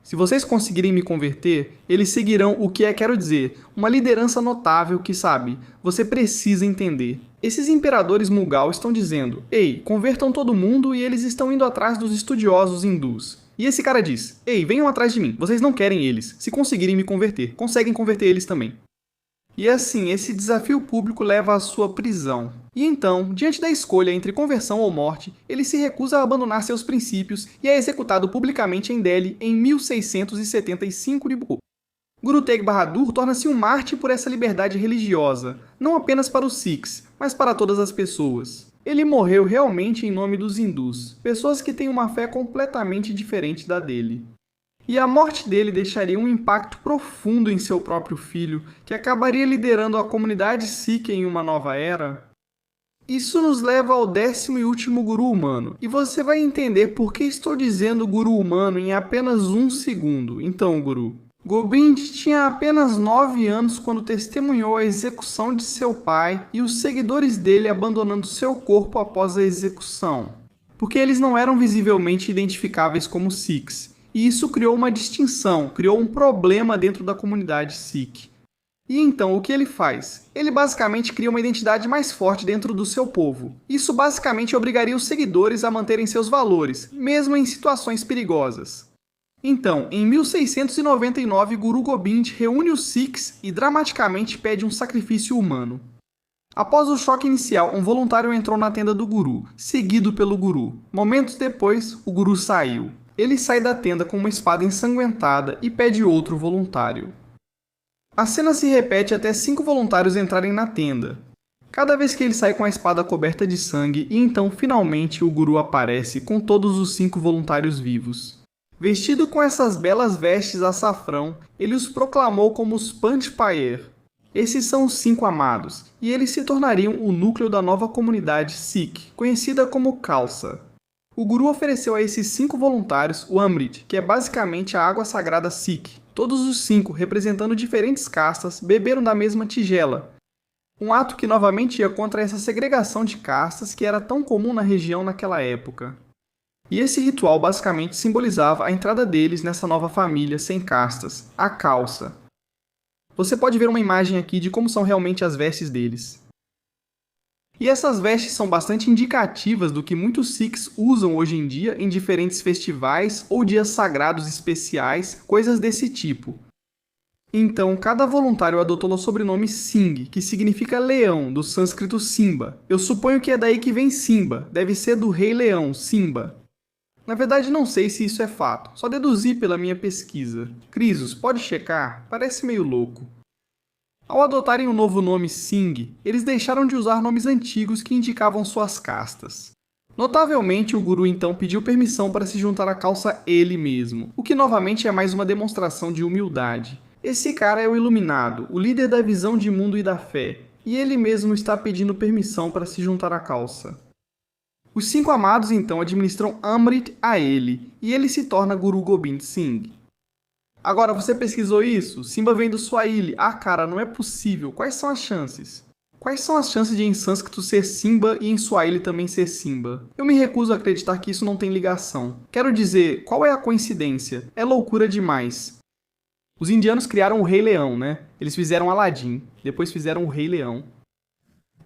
Se vocês conseguirem me converter, eles seguirão o que quero dizer, uma liderança notável que sabe, você precisa entender. Esses imperadores Mughal estão dizendo, ei, convertam todo mundo e eles estão indo atrás dos estudiosos hindus. E esse cara diz, ei, venham atrás de mim, vocês não querem eles, se conseguirem me converter, conseguem converter eles também. E assim, esse desafio público leva à sua prisão. E então, diante da escolha entre conversão ou morte, ele se recusa a abandonar seus princípios e é executado publicamente em Delhi em 1675 de Guru. Guru Tegh Bahadur torna-se um mártir por essa liberdade religiosa, não apenas para os Sikhs, mas para todas as pessoas. Ele morreu realmente em nome dos hindus, pessoas que têm uma fé completamente diferente da dele. E a morte dele deixaria um impacto profundo em seu próprio filho, que acabaria liderando a comunidade Sikh em uma nova era. Isso nos leva ao 10º e último guru humano, e você vai entender por que estou dizendo guru humano em apenas um segundo. Então, guru. Gobind tinha apenas 9 anos quando testemunhou a execução de seu pai e os seguidores dele abandonando seu corpo após a execução, porque eles não eram visivelmente identificáveis como Sikhs. E isso criou uma distinção, criou um problema dentro da comunidade Sikh. E então, o que ele faz? Ele basicamente cria uma identidade mais forte dentro do seu povo. Isso basicamente obrigaria os seguidores a manterem seus valores, mesmo em situações perigosas. Então, em 1699, Guru Gobind reúne os Sikhs e dramaticamente pede um sacrifício humano. Após o choque inicial, um voluntário entrou na tenda do Guru, seguido pelo Guru. Momentos depois, o Guru saiu. Ele sai da tenda com uma espada ensanguentada e pede outro voluntário. A cena se repete até 5 voluntários entrarem na tenda. Cada vez que ele sai com a espada coberta de sangue, e então finalmente o Guru aparece com todos os 5 voluntários vivos. Vestido com essas belas vestes açafrão, ele os proclamou como os Panch Payer. Esses são os 5 amados, e eles se tornariam o núcleo da nova comunidade Sikh, conhecida como Khalsa. O Guru ofereceu a esses 5 voluntários o Amrit, que é basicamente a água sagrada Sikh. Todos os 5, representando diferentes castas, beberam da mesma tigela. Um ato que novamente ia contra essa segregação de castas que era tão comum na região naquela época. E esse ritual basicamente simbolizava a entrada deles nessa nova família sem castas, a Khalsa. Você pode ver uma imagem aqui de como são realmente as vestes deles. E essas vestes são bastante indicativas do que muitos Sikhs usam hoje em dia em diferentes festivais ou dias sagrados especiais, coisas desse tipo. Então, cada voluntário adotou o sobrenome Singh, que significa leão, do sânscrito Simba. Eu suponho que é daí que vem Simba, deve ser do rei leão, Simba. Na verdade, não sei se isso é fato, só deduzi pela minha pesquisa. Crisos, pode checar? Parece meio louco. Ao adotarem o novo nome Singh, eles deixaram de usar nomes antigos que indicavam suas castas. Notavelmente, o Guru então pediu permissão para se juntar à Khalsa ele mesmo, o que novamente é mais uma demonstração de humildade. Esse cara é o iluminado, o líder da visão de mundo e da fé, e ele mesmo está pedindo permissão para se juntar à Khalsa. Os 5 amados então administram Amrit a ele, e ele se torna Guru Gobind Singh. Agora, você pesquisou isso? Simba vem do Swahili. Ah, cara, não é possível. Quais são as chances? Quais são as chances de em sânscrito ser Simba e em Swahili também ser Simba? Eu me recuso a acreditar que isso não tem ligação. Quero dizer, qual é a coincidência? É loucura demais. Os indianos criaram o Rei Leão, né? Eles fizeram Aladdin, depois fizeram o Rei Leão.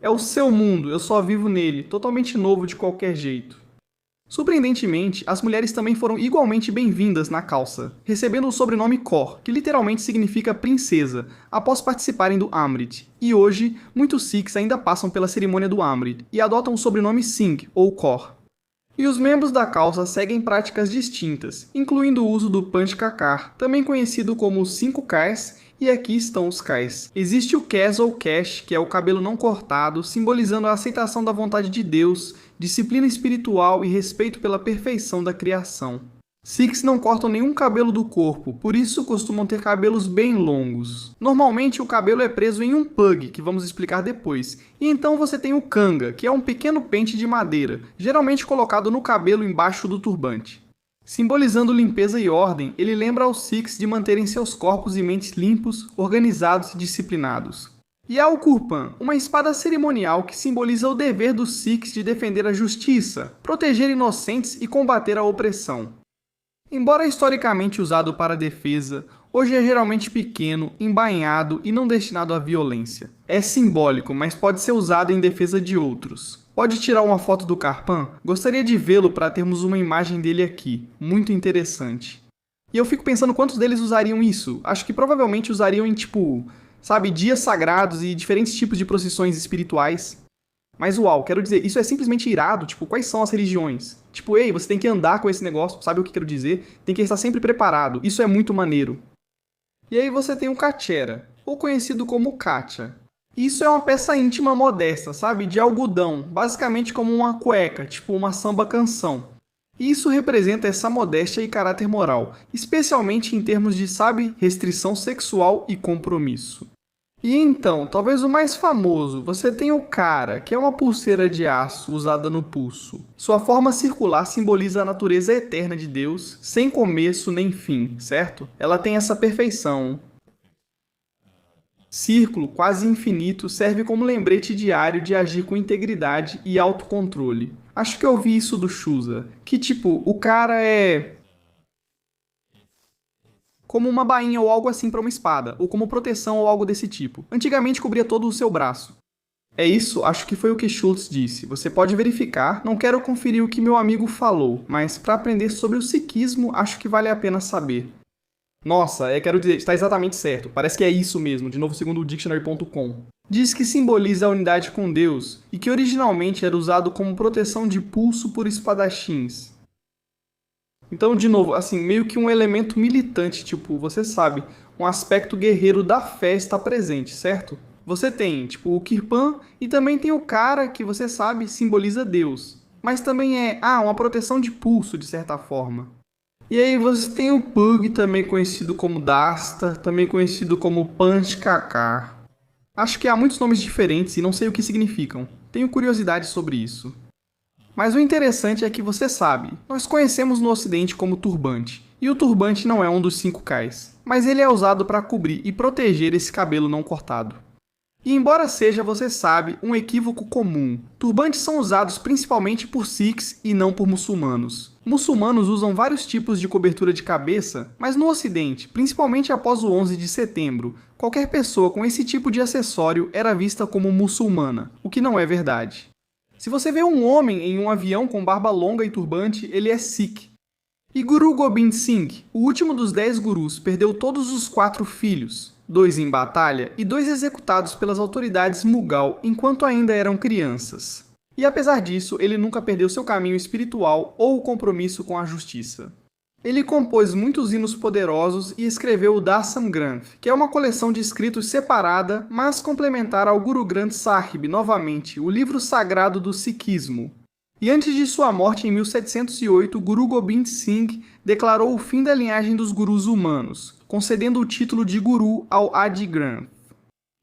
É o seu mundo, eu só vivo nele, totalmente novo de qualquer jeito. Surpreendentemente, as mulheres também foram igualmente bem-vindas na Khalsa, recebendo o sobrenome Kaur, que literalmente significa princesa, após participarem do Amrit. E hoje, muitos Sikhs ainda passam pela cerimônia do Amrit e adotam o sobrenome Singh, ou Kaur. E os membros da Khalsa seguem práticas distintas, incluindo o uso do Panch Kakar, também conhecido como os 5 Kais, e aqui estão os Kais. Existe o Kes ou Kesh, que é o cabelo não cortado, simbolizando a aceitação da vontade de Deus, disciplina espiritual e respeito pela perfeição da criação. Sikhs não cortam nenhum cabelo do corpo, por isso costumam ter cabelos bem longos. Normalmente o cabelo é preso em um pug, que vamos explicar depois, e então você tem o kanga, que é um pequeno pente de madeira, geralmente colocado no cabelo embaixo do turbante. Simbolizando limpeza e ordem, ele lembra aos Sikhs de manterem seus corpos e mentes limpos, organizados e disciplinados. E há o Kurpan, uma espada cerimonial que simboliza o dever dos Sikhs de defender a justiça, proteger inocentes e combater a opressão. Embora historicamente usado para defesa, hoje é geralmente pequeno, embainhado e não destinado à violência. É simbólico, mas pode ser usado em defesa de outros. Pode tirar uma foto do Karpan? Gostaria de vê-lo para termos uma imagem dele aqui. Muito interessante. E eu fico pensando quantos deles usariam isso. Acho que provavelmente usariam em dias sagrados e diferentes tipos de procissões espirituais. Mas uau, quero dizer, isso é simplesmente irado, quais são as religiões? Ei, você tem que andar com esse negócio, sabe o que quero dizer? Tem que estar sempre preparado, isso é muito maneiro. E aí você tem o Kachera, ou conhecido como Kacha. Isso é uma peça íntima modesta, de algodão, basicamente como uma cueca, uma samba canção. E isso representa essa modéstia e caráter moral, especialmente em termos de, restrição sexual e compromisso. E então, talvez o mais famoso, você tem o Kara, que é uma pulseira de aço usada no pulso. Sua forma circular simboliza a natureza eterna de Deus, sem começo nem fim, certo? Ela tem essa perfeição. Círculo, quase infinito, serve como lembrete diário de agir com integridade e autocontrole. Acho que eu vi isso do Shusa, que o cara é como uma bainha ou algo assim para uma espada, ou como proteção ou algo desse tipo. Antigamente cobria todo o seu braço. É isso, acho que foi o que Schultz disse. Você pode verificar, não quero conferir o que meu amigo falou, mas para aprender sobre o sikhismo, acho que vale a pena saber. Nossa, quero dizer, está exatamente certo. Parece que é isso mesmo, de novo segundo o Dictionary.com. Diz que simboliza a unidade com Deus, e que originalmente era usado como proteção de pulso por espadachins. Então, de novo, meio que um elemento militante, você sabe, um aspecto guerreiro da fé está presente, certo? Você tem, o Kirpan e também tem o cara que, você sabe, simboliza Deus. Mas também é, uma proteção de pulso, de certa forma. E aí você tem o Pug, também conhecido como Dasta, também conhecido como Panchkakar. Acho que há muitos nomes diferentes e não sei o que significam. Tenho curiosidade sobre isso. Mas o interessante é que você sabe, nós conhecemos no ocidente como turbante, e o turbante não é um dos 5 cais, mas ele é usado para cobrir e proteger esse cabelo não cortado. E embora seja, você sabe, um equívoco comum, turbantes são usados principalmente por Sikhs e não por muçulmanos. Muçulmanos usam vários tipos de cobertura de cabeça, mas no ocidente, principalmente após o 11 de setembro, qualquer pessoa com esse tipo de acessório era vista como muçulmana, o que não é verdade. Se você vê um homem em um avião com barba longa e turbante, ele é Sikh. E Guru Gobind Singh, o último dos 10 gurus, perdeu todos os 4 filhos, 2 em batalha e 2 executados pelas autoridades Mughal enquanto ainda eram crianças. E apesar disso, ele nunca perdeu seu caminho espiritual ou o compromisso com a justiça. Ele compôs muitos hinos poderosos e escreveu o Dasam Granth, que é uma coleção de escritos separada, mas complementar ao Guru Granth Sahib novamente, o livro sagrado do Sikhismo. E antes de sua morte em 1708, Guru Gobind Singh declarou o fim da linhagem dos gurus humanos, concedendo o título de Guru ao Adi Granth.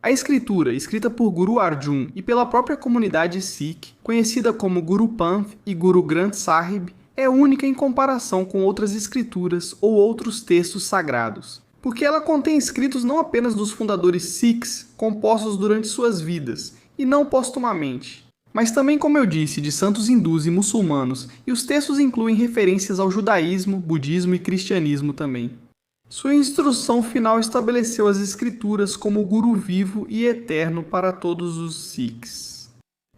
A escritura, escrita por Guru Arjun e pela própria comunidade Sikh, conhecida como Guru Panth e Guru Granth Sahib, é única em comparação com outras escrituras ou outros textos sagrados, porque ela contém escritos não apenas dos fundadores Sikhs, compostos durante suas vidas, e não postumamente, mas também, como eu disse, de santos hindus e muçulmanos, e os textos incluem referências ao judaísmo, budismo e cristianismo também. Sua instrução final estabeleceu as escrituras como o Guru vivo e eterno para todos os Sikhs.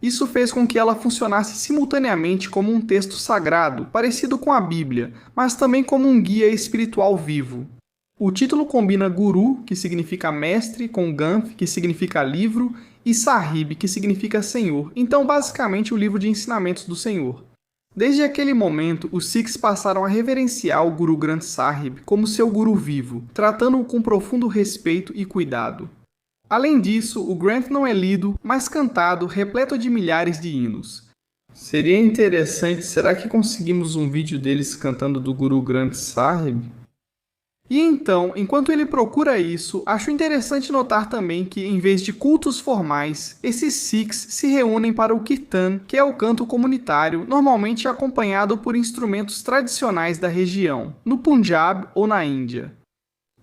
Isso fez com que ela funcionasse simultaneamente como um texto sagrado, parecido com a Bíblia, mas também como um guia espiritual vivo. O título combina Guru, que significa mestre, com Granth, que significa livro, e Sahib, que significa Senhor, então basicamente o livro de ensinamentos do Senhor. Desde aquele momento, os Sikhs passaram a reverenciar o Guru Granth Sahib como seu Guru vivo, tratando-o com profundo respeito e cuidado. Além disso, o Granth não é lido, mas cantado, repleto de milhares de hinos. Seria interessante, será que conseguimos um vídeo deles cantando do Guru Granth Sahib? E então, enquanto ele procura isso, acho interessante notar também que, em vez de cultos formais, esses Sikhs se reúnem para o Kirtan, que é o canto comunitário, normalmente acompanhado por instrumentos tradicionais da região, no Punjab ou na Índia.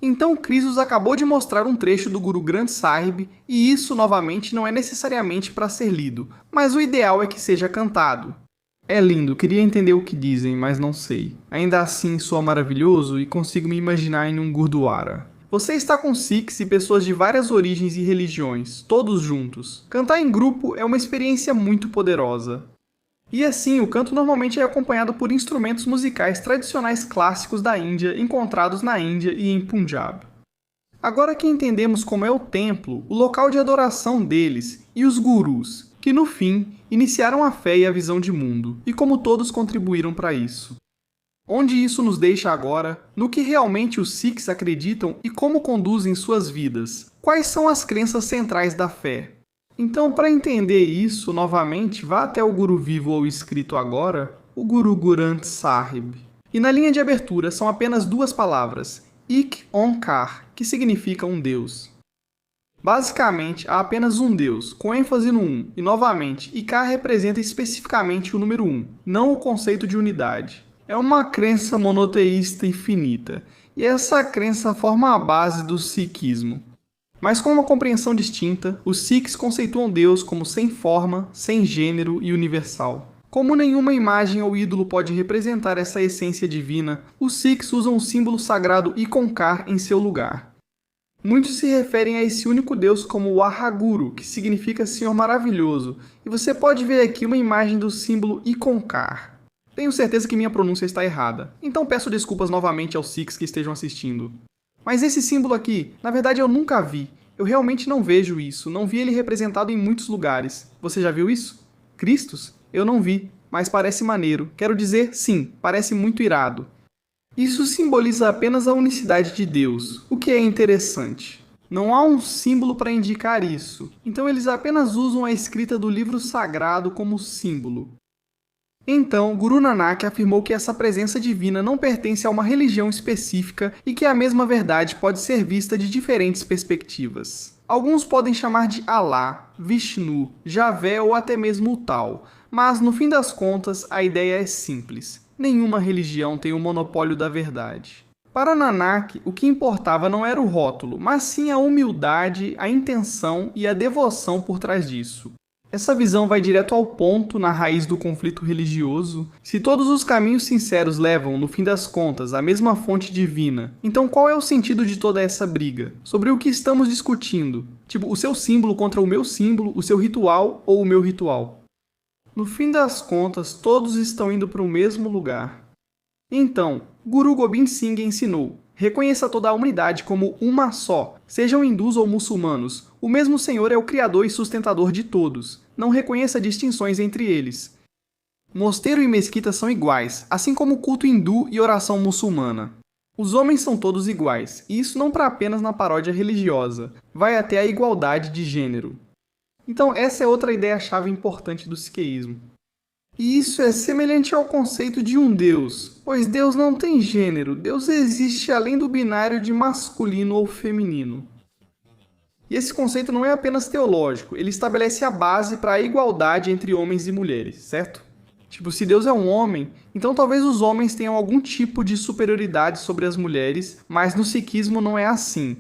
Então Chrysos acabou de mostrar um trecho do Guru Granth Sahib, e isso novamente não é necessariamente para ser lido, mas o ideal é que seja cantado. É lindo, queria entender o que dizem, mas não sei. Ainda assim, soa maravilhoso e consigo me imaginar em um Gurdwara. Você está com Sikhs e pessoas de várias origens e religiões, todos juntos. Cantar em grupo é uma experiência muito poderosa. E assim, o canto normalmente é acompanhado por instrumentos musicais tradicionais clássicos da Índia, encontrados na Índia e em Punjab. Agora que entendemos como é o templo, o local de adoração deles e os gurus, que no fim iniciaram a fé e a visão de mundo, e como todos contribuíram para isso. Onde isso nos deixa agora, no que realmente os Sikhs acreditam e como conduzem suas vidas. Quais são as crenças centrais da fé? Então, para entender isso, novamente, vá até o Guru vivo ou escrito agora, o Guru Granth Sahib. E na linha de abertura são apenas duas palavras, Ik Onkar, que significa um Deus. Basicamente, há apenas um Deus, com ênfase no um, e novamente, Ikar representa especificamente o número 1, não o conceito de unidade. É uma crença monoteísta infinita, e essa crença forma a base do Sikhismo. Mas com uma compreensão distinta, os Sikhs conceituam Deus como sem forma, sem gênero e universal. Como nenhuma imagem ou ídolo pode representar essa essência divina, os Sikhs usam o símbolo sagrado Ikonkar em seu lugar. Muitos se referem a esse único Deus como Wahaguru, que significa Senhor Maravilhoso, e você pode ver aqui uma imagem do símbolo Ikonkar. Tenho certeza que minha pronúncia está errada, então peço desculpas novamente aos Sikhs que estejam assistindo. Mas esse símbolo aqui, na verdade eu nunca vi. Eu realmente não vejo isso, não vi ele representado em muitos lugares. Você já viu isso? Cristos? Eu não vi, mas parece maneiro. Quero dizer, sim, parece muito irado. Isso simboliza apenas a unicidade de Deus, o que é interessante. Não há um símbolo para indicar isso, então eles apenas usam a escrita do livro sagrado como símbolo. Então, Guru Nanak afirmou que essa presença divina não pertence a uma religião específica e que a mesma verdade pode ser vista de diferentes perspectivas. Alguns podem chamar de Allah, Vishnu, Javé ou até mesmo o Tal, mas no fim das contas a ideia é simples. Nenhuma religião tem o monopólio da verdade. Para Nanak, o que importava não era o rótulo, mas sim a humildade, a intenção e a devoção por trás disso. Essa visão vai direto ao ponto na raiz do conflito religioso. Se todos os caminhos sinceros levam, no fim das contas, à mesma fonte divina, então qual é o sentido de toda essa briga? Sobre o que estamos discutindo? Tipo, o seu símbolo contra o meu símbolo, o seu ritual ou o meu ritual? No fim das contas, todos estão indo para o mesmo lugar. Então, Guru Gobind Singh ensinou: reconheça toda a humanidade como uma só, sejam hindus ou muçulmanos, o mesmo Senhor é o criador e sustentador de todos, não reconheça distinções entre eles. Mosteiro e mesquita são iguais, assim como o culto hindu e oração muçulmana. Os homens são todos iguais, e isso não para apenas na paródia religiosa, vai até a igualdade de gênero. Então essa é outra ideia-chave importante do sikhismo. E isso é semelhante ao conceito de um Deus, pois Deus não tem gênero, Deus existe além do binário de masculino ou feminino. E esse conceito não é apenas teológico, ele estabelece a base para a igualdade entre homens e mulheres, certo? Tipo, se Deus é um homem, então talvez os homens tenham algum tipo de superioridade sobre as mulheres, mas no sikhismo não é assim.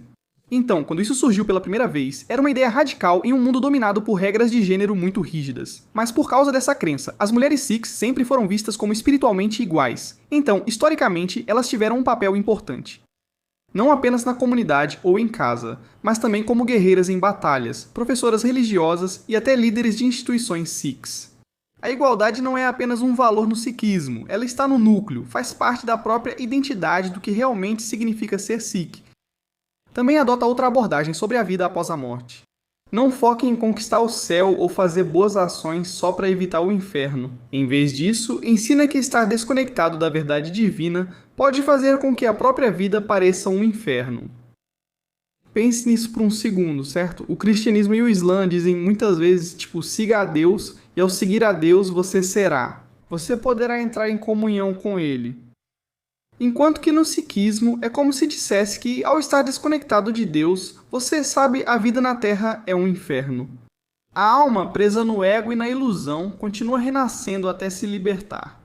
Então, quando isso surgiu pela primeira vez, era uma ideia radical em um mundo dominado por regras de gênero muito rígidas. Mas por causa dessa crença, as mulheres Sikhs sempre foram vistas como espiritualmente iguais. Então, historicamente, elas tiveram um papel importante. Não apenas na comunidade ou em casa, mas também como guerreiras em batalhas, professoras religiosas e até líderes de instituições Sikhs. A igualdade não é apenas um valor no sikhismo, ela está no núcleo, faz parte da própria identidade do que realmente significa ser Sikh. Também adota outra abordagem sobre a vida após a morte. Não foque em conquistar o céu ou fazer boas ações só para evitar o inferno. Em vez disso, ensina que estar desconectado da verdade divina pode fazer com que a própria vida pareça um inferno. Pense nisso por um segundo, certo? O cristianismo e o islã dizem muitas vezes, tipo, siga a Deus, e ao seguir a Deus você será. Você poderá entrar em comunhão com Ele. Enquanto que no sikhismo é como se dissesse que, ao estar desconectado de Deus, você sabe a vida na Terra é um inferno. A alma, presa no ego e na ilusão, continua renascendo até se libertar.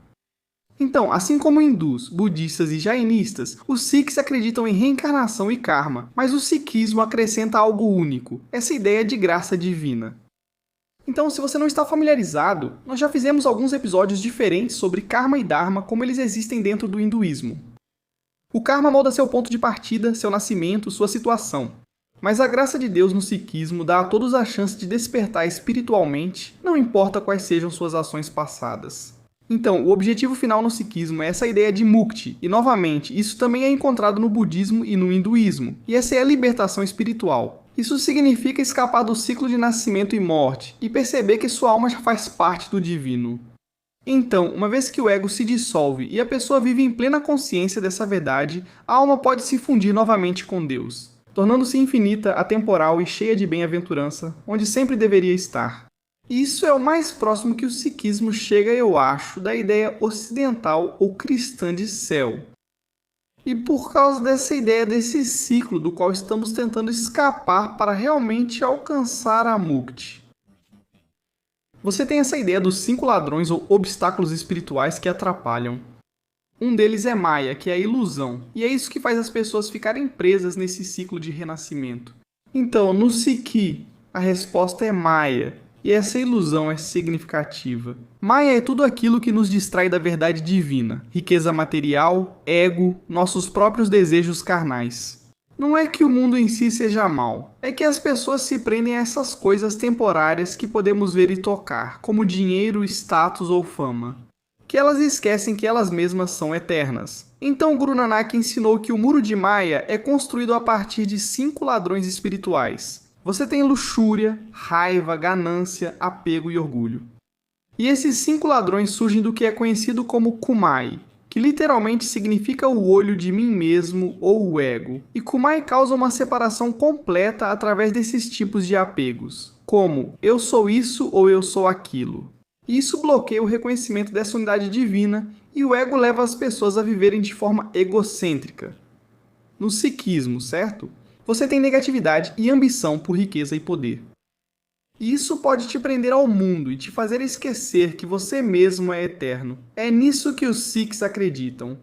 Então, assim como hindus, budistas e jainistas, os sikhs acreditam em reencarnação e karma, mas o sikhismo acrescenta algo único, essa ideia de graça divina. Então, se você não está familiarizado, nós já fizemos alguns episódios diferentes sobre karma e dharma como eles existem dentro do hinduísmo. O karma molda seu ponto de partida, seu nascimento, sua situação. Mas a graça de Deus no sikhismo dá a todos a chance de despertar espiritualmente, não importa quais sejam suas ações passadas. Então, o objetivo final no sikhismo é essa ideia de mukti, e novamente, isso também é encontrado no budismo e no hinduísmo, e essa é a libertação espiritual. Isso significa escapar do ciclo de nascimento e morte, e perceber que sua alma já faz parte do divino. Então, uma vez que o ego se dissolve e a pessoa vive em plena consciência dessa verdade, a alma pode se fundir novamente com Deus, tornando-se infinita, atemporal e cheia de bem-aventurança, onde sempre deveria estar. E isso é o mais próximo que o sikhismo chega, eu acho, da ideia ocidental ou cristã de céu. E por causa dessa ideia desse ciclo do qual estamos tentando escapar para realmente alcançar a mukti. Você tem essa ideia dos 5 ladrões ou obstáculos espirituais que atrapalham. Um deles é Maya, que é a ilusão, e é isso que faz as pessoas ficarem presas nesse ciclo de renascimento. Então, no Sikhi, a resposta é Maya, e essa ilusão é significativa. Maya é tudo aquilo que nos distrai da verdade divina, riqueza material, ego, nossos próprios desejos carnais. Não é que o mundo em si seja mau, é que as pessoas se prendem a essas coisas temporárias que podemos ver e tocar, como dinheiro, status ou fama, que elas esquecem que elas mesmas são eternas. Então Guru Nanak ensinou que o muro de Maya é construído a partir de 5 ladrões espirituais. Você tem luxúria, raiva, ganância, apego e orgulho. E esses 5 ladrões surgem do que é conhecido como Kumai, que literalmente significa o olho de mim mesmo ou o ego. E Kumai causa uma separação completa através desses tipos de apegos, como eu sou isso ou eu sou aquilo. E isso bloqueia o reconhecimento dessa unidade divina e o ego leva as pessoas a viverem de forma egocêntrica. No sikhismo, certo? Você tem negatividade e ambição por riqueza e poder. E isso pode te prender ao mundo e te fazer esquecer que você mesmo é eterno. É nisso que os Sikhs acreditam.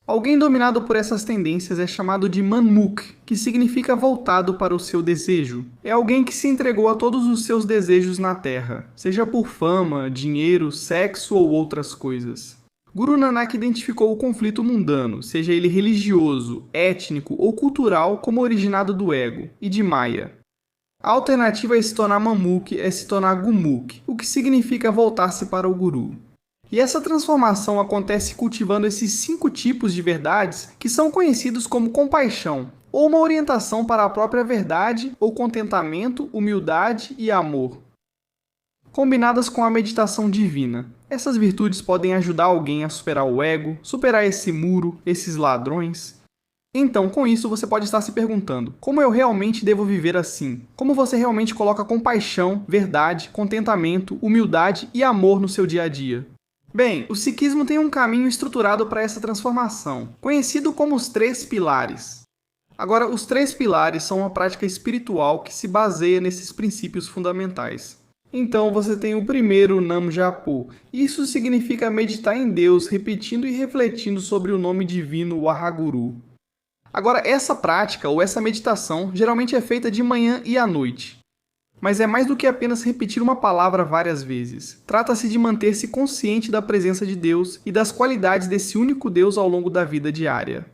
Alguém dominado por essas tendências é chamado de Manmukh, que significa voltado para o seu desejo. É alguém que se entregou a todos os seus desejos na Terra, seja por fama, dinheiro, sexo ou outras coisas. Guru Nanak identificou o conflito mundano, seja ele religioso, étnico ou cultural, como originado do ego e de Maya. A alternativa a se tornar Mamukh é se tornar Gumukh, o que significa voltar-se para o Guru. E essa transformação acontece cultivando esses 5 tipos de verdades que são conhecidos como compaixão, ou uma orientação para a própria verdade, ou contentamento, humildade e amor. Combinadas com a meditação divina, essas virtudes podem ajudar alguém a superar o ego, superar esse muro, esses ladrões. Então, com isso, você pode estar se perguntando, como eu realmente devo viver assim? Como você realmente coloca compaixão, verdade, contentamento, humildade e amor no seu dia a dia? Bem, o sikhismo tem um caminho estruturado para essa transformação, conhecido como os 3 pilares. Agora, os 3 pilares são uma prática espiritual que se baseia nesses princípios fundamentais. Então, você tem o primeiro Nam Japu. Isso significa meditar em Deus, repetindo e refletindo sobre o nome divino Wahaguru. Agora, essa prática ou essa meditação geralmente é feita de manhã e à noite. Mas é mais do que apenas repetir uma palavra várias vezes. Trata-se de manter-se consciente da presença de Deus e das qualidades desse único Deus ao longo da vida diária.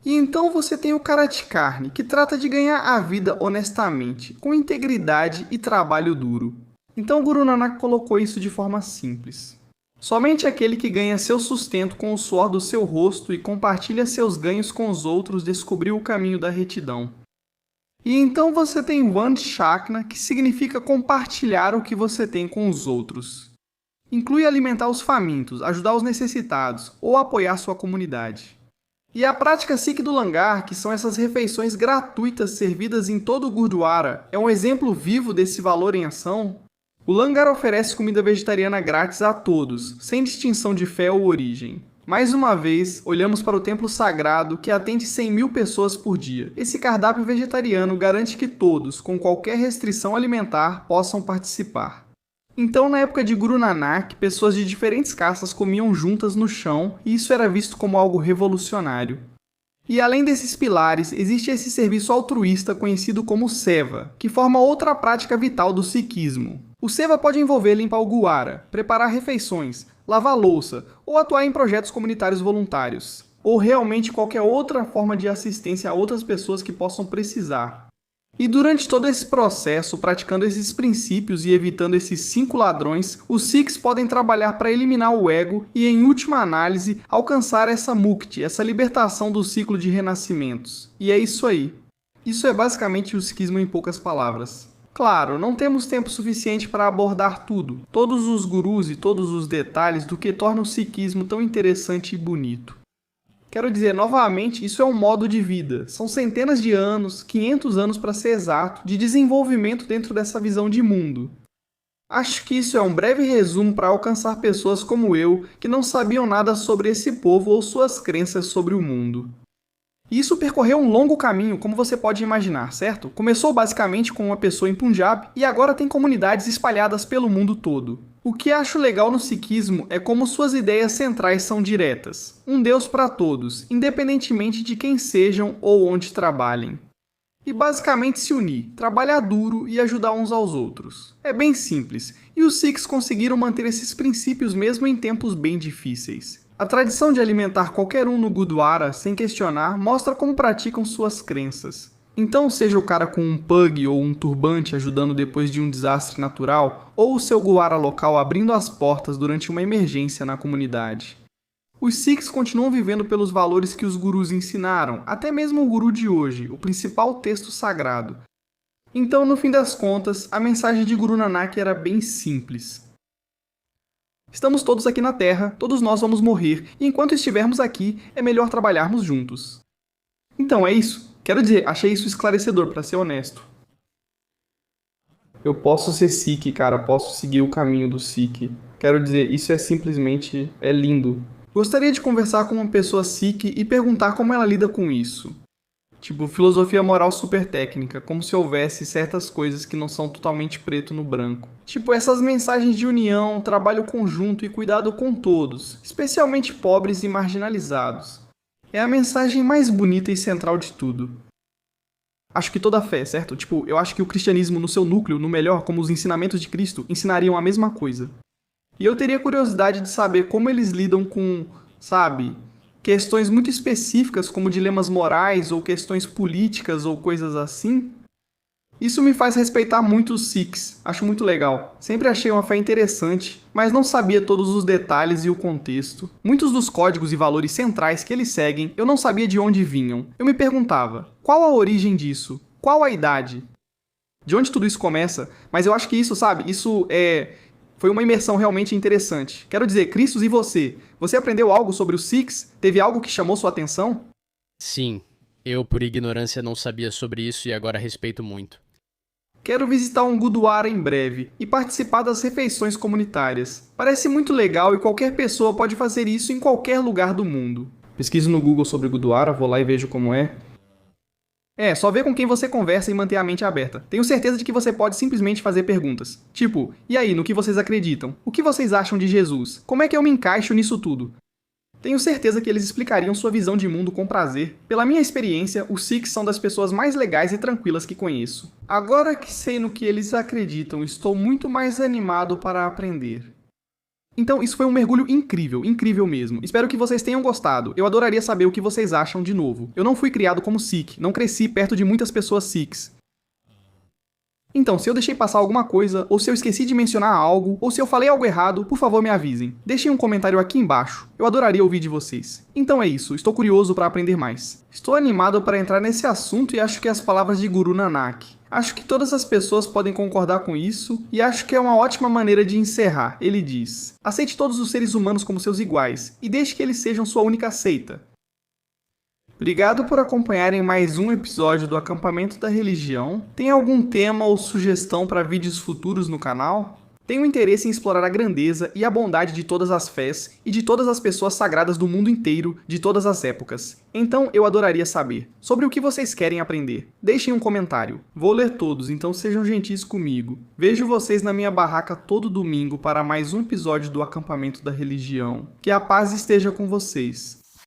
E então você tem o Karatikarni, que trata de ganhar a vida honestamente, com integridade e trabalho duro. Então Guru Nanak colocou isso de forma simples. Somente aquele que ganha seu sustento com o suor do seu rosto e compartilha seus ganhos com os outros descobriu o caminho da retidão. E então você tem Vanshakna, que significa compartilhar o que você tem com os outros. Inclui alimentar os famintos, ajudar os necessitados ou apoiar sua comunidade. E a prática Sikh do Langar, que são essas refeições gratuitas servidas em todo o Gurdwara, é um exemplo vivo desse valor em ação. O Langar oferece comida vegetariana grátis a todos, sem distinção de fé ou origem. Mais uma vez, olhamos para o templo sagrado que atende 100.000 pessoas por dia. Esse cardápio vegetariano garante que todos, com qualquer restrição alimentar, possam participar. Então, na época de Guru Nanak, pessoas de diferentes castas comiam juntas no chão e isso era visto como algo revolucionário. E além desses pilares, existe esse serviço altruísta conhecido como seva, que forma outra prática vital do sikhismo. O seva pode envolver limpar o guara, preparar refeições, lavar louça ou atuar em projetos comunitários voluntários, ou realmente qualquer outra forma de assistência a outras pessoas que possam precisar. E durante todo esse processo, praticando esses princípios e evitando esses 5 ladrões, os Sikhs podem trabalhar para eliminar o ego e, em última análise, alcançar essa mukti, essa libertação do ciclo de renascimentos. E é isso aí. Isso é basicamente o Sikhismo em poucas palavras. Claro, não temos tempo suficiente para abordar tudo, todos os gurus e todos os detalhes do que torna o Sikhismo tão interessante e bonito. Quero dizer, novamente, isso é um modo de vida. São centenas de anos, 500 anos para ser exato, de desenvolvimento dentro dessa visão de mundo. Acho que isso é um breve resumo para alcançar pessoas como eu, que não sabiam nada sobre esse povo ou suas crenças sobre o mundo. E isso percorreu um longo caminho, como você pode imaginar, certo? Começou basicamente com uma pessoa em Punjab e agora tem comunidades espalhadas pelo mundo todo. O que acho legal no sikhismo é como suas ideias centrais são diretas. Um Deus para todos, independentemente de quem sejam ou onde trabalhem. E basicamente se unir, trabalhar duro e ajudar uns aos outros. É bem simples, e os Sikhs conseguiram manter esses princípios mesmo em tempos bem difíceis. A tradição de alimentar qualquer um no Gurdwara, sem questionar, mostra como praticam suas crenças. Então, seja o cara com um pug ou um turbante ajudando depois de um desastre natural, ou o seu Gurdwara local abrindo as portas durante uma emergência na comunidade. Os Sikhs continuam vivendo pelos valores que os gurus ensinaram, até mesmo o guru de hoje, o principal texto sagrado. Então, no fim das contas, a mensagem de Guru Nanak era bem simples. Estamos todos aqui na Terra, todos nós vamos morrer, e enquanto estivermos aqui, é melhor trabalharmos juntos. Então é isso. Quero dizer, achei isso esclarecedor, pra ser honesto. Eu posso ser Sikh, cara, posso seguir o caminho do Sikh. Quero dizer, isso é simplesmente... é lindo. Gostaria de conversar com uma pessoa Sikh e perguntar como ela lida com isso. Tipo, filosofia moral super técnica, como se houvesse certas coisas que não são totalmente preto no branco. Tipo, essas mensagens de união, trabalho conjunto e cuidado com todos, especialmente pobres e marginalizados. É a mensagem mais bonita e central de tudo. Acho que toda fé, certo? Tipo, eu acho que o cristianismo no seu núcleo, no melhor, como os ensinamentos de Cristo, ensinariam a mesma coisa. E eu teria curiosidade de saber como eles lidam com, sabe... questões muito específicas como dilemas morais ou questões políticas ou coisas assim. Isso me faz respeitar muito os Sikhs, acho muito legal. Sempre achei uma fé interessante, mas não sabia todos os detalhes e o contexto. Muitos dos códigos e valores centrais que eles seguem, eu não sabia de onde vinham. Eu me perguntava, qual a origem disso? Qual a idade? De onde tudo isso começa? Mas eu acho que isso, sabe, foi uma imersão realmente interessante. Quero dizer, Cristos, e você? Você aprendeu algo sobre os Sikhs? Teve algo que chamou sua atenção? Sim, eu por ignorância não sabia sobre isso e agora respeito muito. Quero visitar um Gurdwara em breve e participar das refeições comunitárias. Parece muito legal e qualquer pessoa pode fazer isso em qualquer lugar do mundo. Pesquiso no Google sobre Gurdwara, vou lá e vejo como é. Só ver com quem você conversa e manter a mente aberta. Tenho certeza de que você pode simplesmente fazer perguntas. Tipo, e aí, no que vocês acreditam? O que vocês acham de Jesus? Como é que eu me encaixo nisso tudo? Tenho certeza que eles explicariam sua visão de mundo com prazer. Pela minha experiência, os Sikhs são das pessoas mais legais e tranquilas que conheço. Agora que sei no que eles acreditam, estou muito mais animado para aprender. Então, isso foi um mergulho incrível, incrível mesmo. Espero que vocês tenham gostado. Eu adoraria saber o que vocês acham de novo. Eu não fui criado como Sikh, não cresci perto de muitas pessoas Sikhs. Então, se eu deixei passar alguma coisa, ou se eu esqueci de mencionar algo, ou se eu falei algo errado, por favor me avisem. Deixem um comentário aqui embaixo. Eu adoraria ouvir de vocês. Então é isso, estou curioso para aprender mais. Estou animado para entrar nesse assunto e acho que as palavras de Guru Nanak. Acho que todas as pessoas podem concordar com isso, e acho que é uma ótima maneira de encerrar. Ele diz: aceite todos os seres humanos como seus iguais, e deixe que eles sejam sua única seita. Obrigado por acompanharem mais um episódio do Acampamento da Religião. Tem algum tema ou sugestão para vídeos futuros no canal? Tenho interesse em explorar a grandeza e a bondade de todas as fés e de todas as pessoas sagradas do mundo inteiro, de todas as épocas. Então eu adoraria saber sobre o que vocês querem aprender. Deixem um comentário. Vou ler todos, então sejam gentis comigo. Vejo vocês na minha barraca todo domingo para mais um episódio do Acampamento da Religião. Que a paz esteja com vocês.